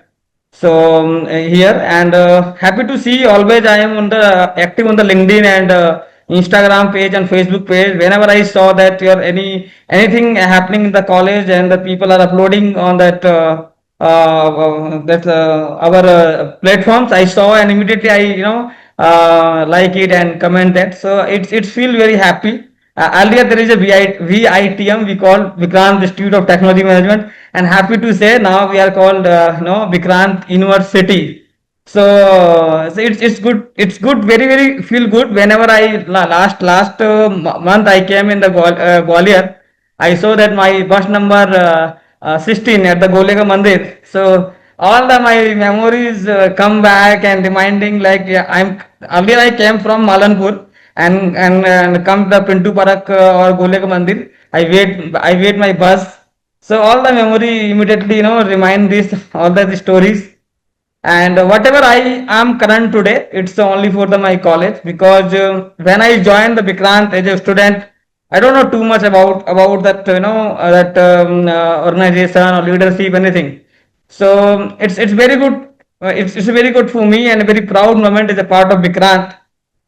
So here and happy to see always I am on the active on the LinkedIn and Instagram page and Facebook page. Whenever I saw that your anything happening in the college and the people are uploading on that our platforms, I saw and immediately I like it and comment that. So it's feel very happy. Earlier there is a VITM we call Vikrant Institute of Technology Management, and happy to say now we are called Vikrant University. So it's good. It's good. Very feel good. Whenever I last month I came in the Gwalior, I saw that my bus number 16 at the Golega Mandir. So all the my memories come back and reminding like yeah, I'm earlier I came from Malanpur and come the Pintu Parak or Golega Mandir. I wait my bus. So all the memory immediately remind this all the stories. And whatever I am current today, it's only for my college, because when I joined the Vikrant as a student, I don't know too much about that organization or leadership anything. So it's very good. It's very good for me and a very proud moment as a part of Vikrant.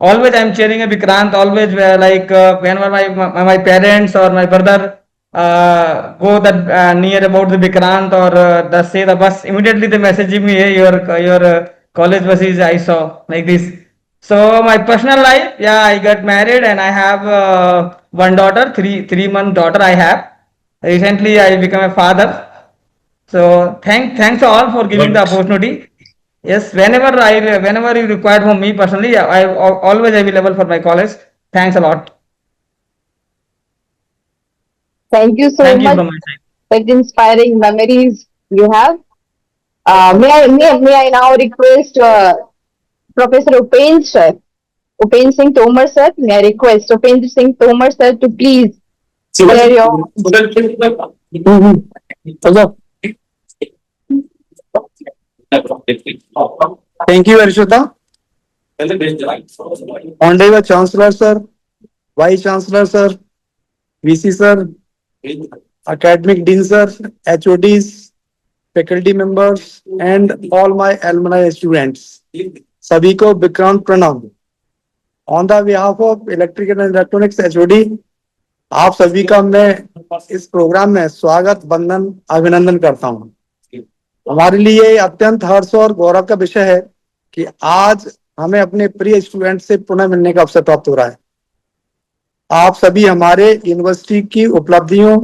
Always I'm cheering a Vikrant. Always whenever my parents or my brother go that near about the Vikrant or the say the bus, immediately they message me, hey, your college bus is I saw like this. So my personal life, yeah, I got married and I have one daughter, three-month daughter I have. Recently I become a father. So thanks all for giving the opportunity. Yes, whenever you require from me personally, I always available for my college. Thanks a lot. Thank you so Thank you much from my side. for the inspiring memories you have. May I now request Professor Upen sir, Upen Singh Tomar sir, may I request Upen Singh Tomar sir to please share your. Thank you, Arishita. Honorable Chancellor Sir, Vice Chancellor Sir, VC Sir, Academic Dean Sir, HODs, faculty members, and all my alumni students. सभी को विक्रांत प्रणाम. On the behalf of Electrical and Electronics HOD, आप सभी का मैं इस programme में स्वागत वंदन अभिनंदन करता हूं. हमारे लिए अत्यंत हर्ष और गौरव का विषय है कि आज हमें अपने प्रिय स्टूडेंट से पुनः मिलने का अवसर प्राप्त हो रहा है. आप सभी हमारे यूनिवर्सिटी की उपलब्धियों,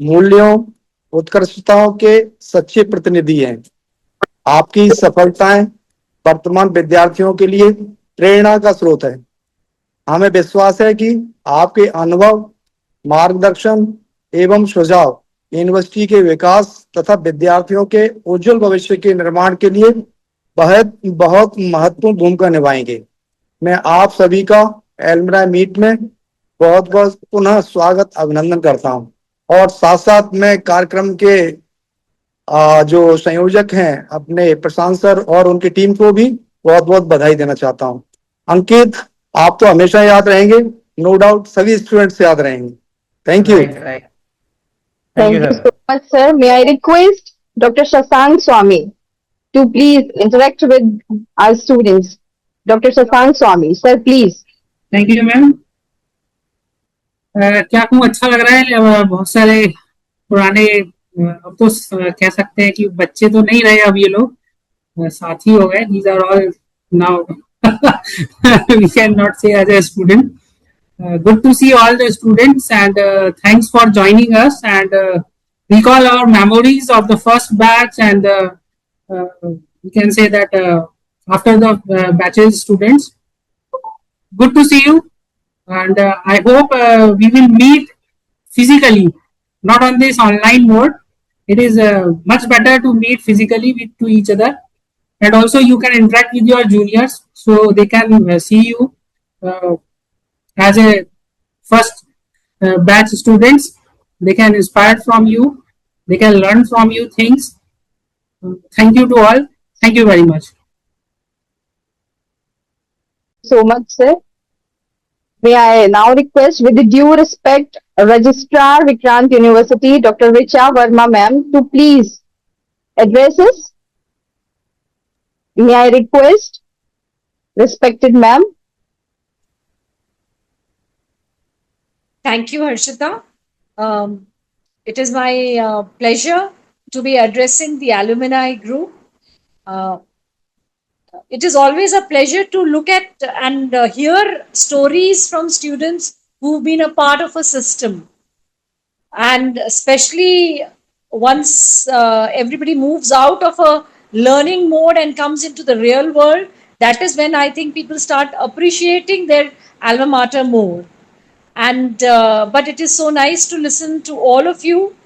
मूल्यों, उत्कृष्टताओं के सच्चे प्रतिनिधि हैं. आपकी सफलताएं वर्तमान विद्यार्थियों के लिए प्रेरणा का स्रोत है. हमें विश्वास है कि आपके अनुभव, मार्गदर्शन एवं सुझाव यूनिवर्सिटी के विकास तथा विद्यार्थियों के उज्जवल भविष्य के निर्माण के लिए बहुत महत्वपूर्ण भूमिका निभाएंगे. मैं आप सभी का एलुमनाई मीट में बहुत पुनः स्वागत अभिनंदन करता हूं. और साथ साथ मैं कार्यक्रम के जो संयोजक हैं अपने प्रशांत सर और उनकी टीम को भी बहुत बधाई देना चाहता हूं. अंकित, आप तो हमेशा याद रहेंगे, नो डाउट सभी स्टूडेंट्स याद रहेंगे. Thank you. Thank you so much, sir. May I request Dr. Shashank Swami to please interact with our students. Dr. Shashank Swami, sir, please. Thank you ma'am. क्या आपको अच्छा लग रहा है? बहुत सारे पुराने अब तो कह सकते हैं कि बच्चे तो नहीं रहे अब ये लोग, साथी हो गए. These are all now we cannot say as a student. Good to see all the students, and thanks for joining us and recall our memories of the first batch, and we can say that after the batches students, good to see you, and I hope we will meet physically, not on this online mode. It is much better to meet physically with to each other, and also you can interact with your juniors so they can see you as a first batch students. They can inspire from you, they can learn from you things. Thank you to all. Thank you very much. So much, sir. May I now request, with the due respect, Registrar Vikrant University, Dr. Richa Verma ma'am, to please address us. May I request, respected ma'am? Thank you, Harshita. It is my pleasure to be addressing the alumni group. It is always a pleasure to look at and hear stories from students who've been a part of a system. And especially once everybody moves out of a learning mode and comes into the real world, that is when I think people start appreciating their alma mater more. And but it is so nice to listen to all of you,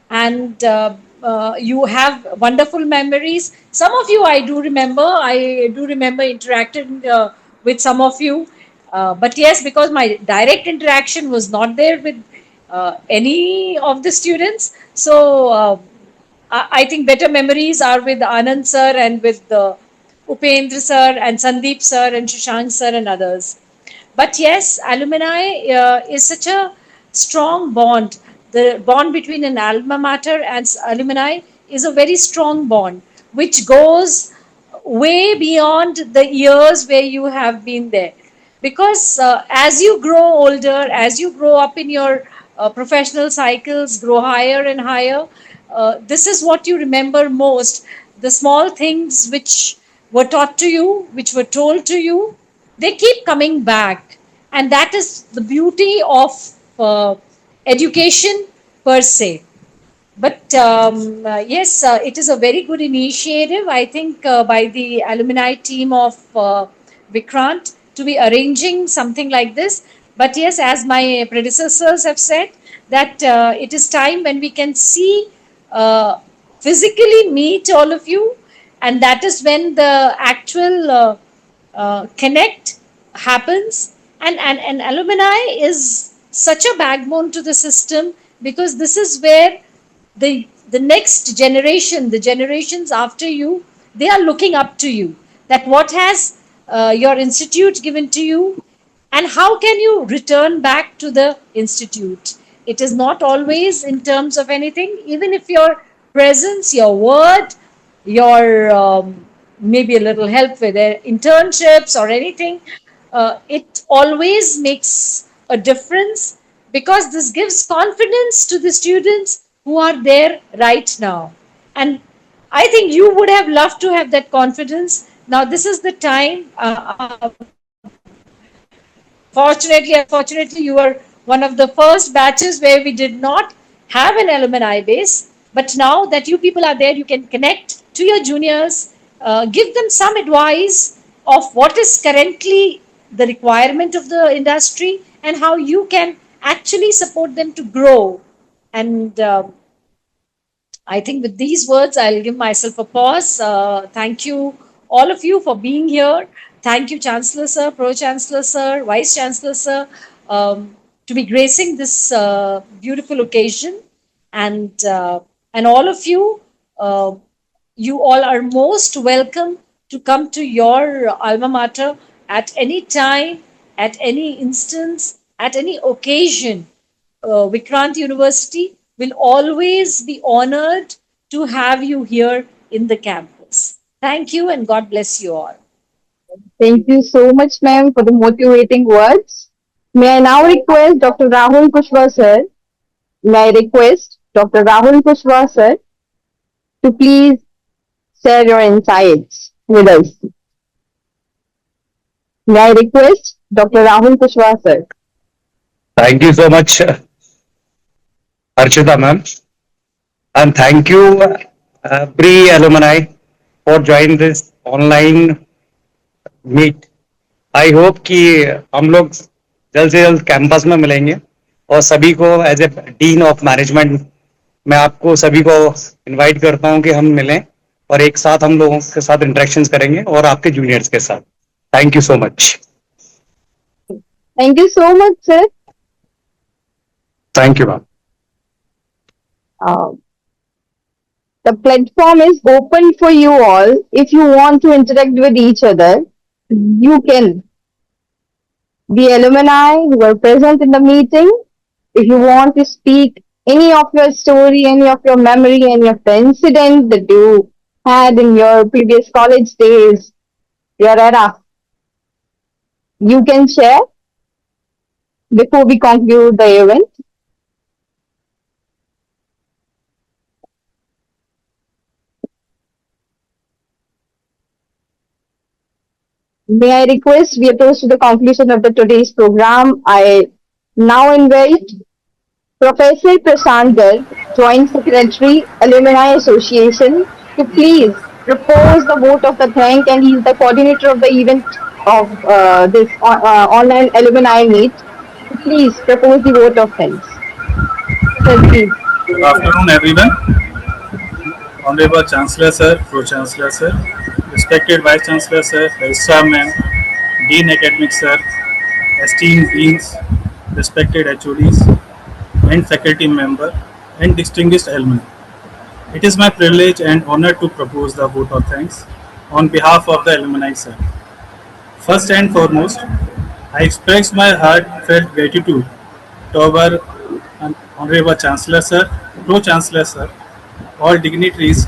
and you have wonderful memories. Some of you I do remember interacting with some of you, but yes, because my direct interaction was not there with any of the students, so I think better memories are with Anand sir and with Upendra sir and Sandeep sir and Shashank sir and others. But yes, alumni is such a strong bond. The bond between an alma mater and alumni is a very strong bond, which goes way beyond the years where you have been there. Because as you grow older, as you grow up in your professional cycles, grow higher and higher, this is what you remember most. The small things which were taught to you, which were told to you, they keep coming back. And that is the beauty of education per se. But yes, it is a very good initiative, I think, by the alumni team of Vikrant to be arranging something like this. But yes, as my predecessors have said, that it is time when we can see, physically meet all of you, and that is when the actual connect happens. And alumni is such a backbone to the system, because this is where the next generation, the generations after you, they are looking up to you, that what has your institute given to you, and how can you return back to the institute. It is not always in terms of anything, even if your presence, your word, your maybe a little help with their internships or anything, it always makes a difference, because this gives confidence to the students who are there right now. And I think you would have loved to have that confidence. Now, this is the time. Fortunately, unfortunately, you were one of the first batches where we did not have an alumni base. But now that you people are there, you can connect to your juniors, give them some advice of what is currently the requirement of the industry and how you can actually support them to grow. And I think with these words, I'll give myself a pause. Thank you, all of you, for being here. Thank you, Chancellor Sir, Pro Chancellor Sir, Vice Chancellor Sir, to be gracing this beautiful occasion. And all of you, you all are most welcome to come to your alma mater at any time, at any instance, at any occasion. Vikrant University will always be honored to have you here in the campus. Thank you, and God bless you all. Thank you so much, ma'am, for the motivating words. May I now request Dr. Rahul Kushwaha sir? May I request Dr. Rahul Kushwaha sir to please share your insights with us. May I request Dr. Rahul Kushwaha, sir? Thank you so much, Archita ma'am. And thank you, pre-alumni, for joining this online meet. I hope कि हम लोग जल्द से जल्द campus में मिलेंगे और सभी को as a dean of management मैं आपको सभी को इनवाइट करता हूं कि हम मिलें और एक साथ हम लोगों के साथ इंटरेक्शंस करेंगे और आपके जूनियर्स के साथ. Thank you so much. Thank you so much, sir. Thank you ma'am. Uh, the platform is open for you all. If you want to interact with each other, you can. The alumni who are present in the meeting, if you want to speak any of your story, any of your memory, any of the incident that you had in your previous college days, your era, you can share before we conclude the event. May I request, we are close to the conclusion of the today's program. I now invite Professor Prashant Garg, Joint Secretary, Alumni Association, to please propose the vote of the thank, and he is the coordinator of the event of this online alumni meet. So please propose the vote of thanks. Sir, please. Good afternoon, everyone. Honorable Chancellor Sir, Pro-Chancellor Sir, respected Vice Chancellor Sir, Registrar Ma'am, Dean Academic Sir, esteemed Deans, respected HODs, and faculty member, and distinguished alumni. It is my privilege and honor to propose the vote of thanks on behalf of the alumni, sir. First and foremost, I express my heartfelt gratitude to our Honorable Chancellor Sir, Pro-Chancellor Sir, all dignitaries,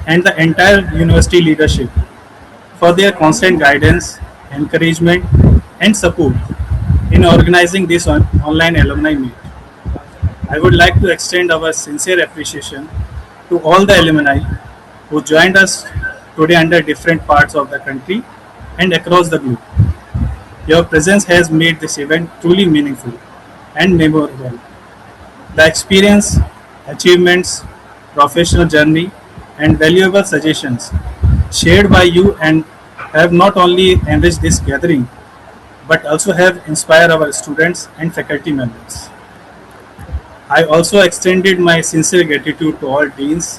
and the entire university leadership for their constant guidance, encouragement, and support in organizing this online alumni meet. I would like to extend our sincere appreciation to all the alumni who joined us today under different parts of the country and across the globe. Your presence has made this event truly meaningful and memorable. The experience, achievements, professional journey, and valuable suggestions shared by you and have not only enriched this gathering but also have inspired our students and faculty members. I also extended my sincere gratitude to all deans,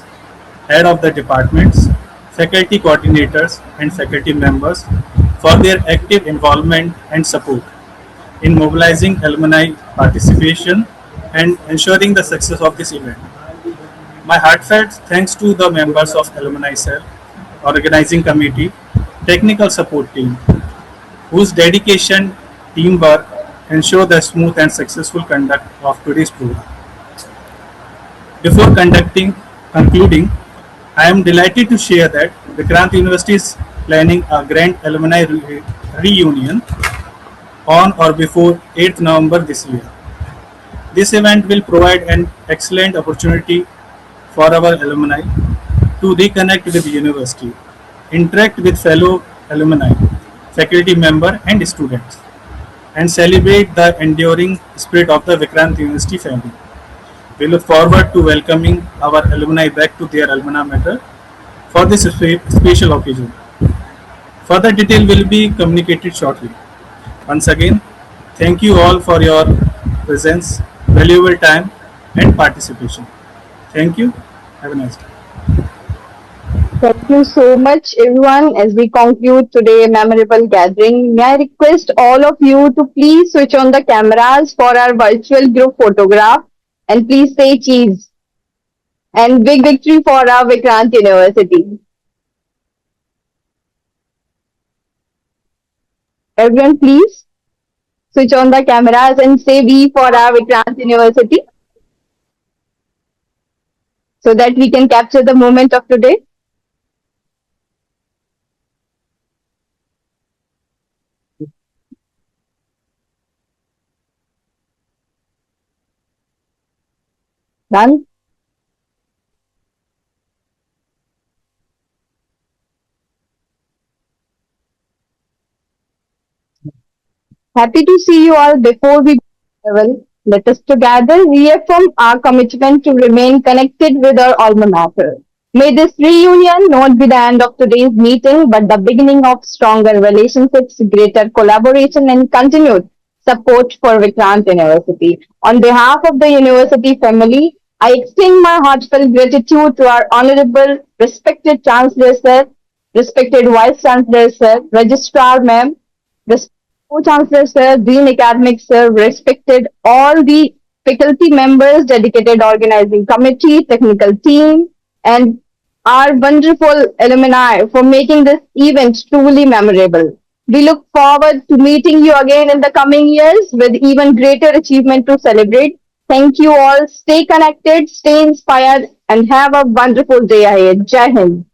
head of the departments, faculty coordinators, and faculty members for their active involvement and support in mobilizing alumni participation and ensuring the success of this event. My heartfelt thanks to the members of Alumni Cell, organizing committee, technical support team, whose dedication, teamwork ensure the smooth and successful conduct of today's program. Before concluding, I am delighted to share that Vikrant University is planning a grand alumni reunion on or before 8th November this year. This event will provide an excellent opportunity for our alumni to reconnect with the university, interact with fellow alumni, faculty member and students, and celebrate the enduring spirit of the Vikrant University family. We look forward to welcoming our alumni back to their alma mater for this special occasion. Further detail will be communicated shortly. Once again, thank you all for your presence, valuable time and participation. Thank you. Have a nice day. Thank you so much, everyone. As we conclude today's memorable gathering, may I request all of you to please switch on the cameras for our virtual group photograph, and please say cheese. And big victory for our Vikrant University. Everyone, please switch on the cameras and say V for our Vikrant University, so that we can capture the moment of today. Done. Happy to see you all. Before we travel, let us together reaffirm our commitment to remain connected with our alma mater. May this reunion not be the end of today's meeting, but the beginning of stronger relationships, greater collaboration, and continued support for Vikrant University. On behalf of the university family, I extend my heartfelt gratitude to our honorable, respected Chancellor Sir, respected Vice Chancellor Sir, Registrar Ma'am, Co-Chancellor Sir, Dean Academic Sir, respected all the faculty members, dedicated organizing committee, technical team, and our wonderful alumni for making this event truly memorable. We look forward to meeting you again in the coming years with even greater achievement to celebrate. Thank you all. Stay connected, stay inspired, and have a wonderful day ahead. Jai Hind.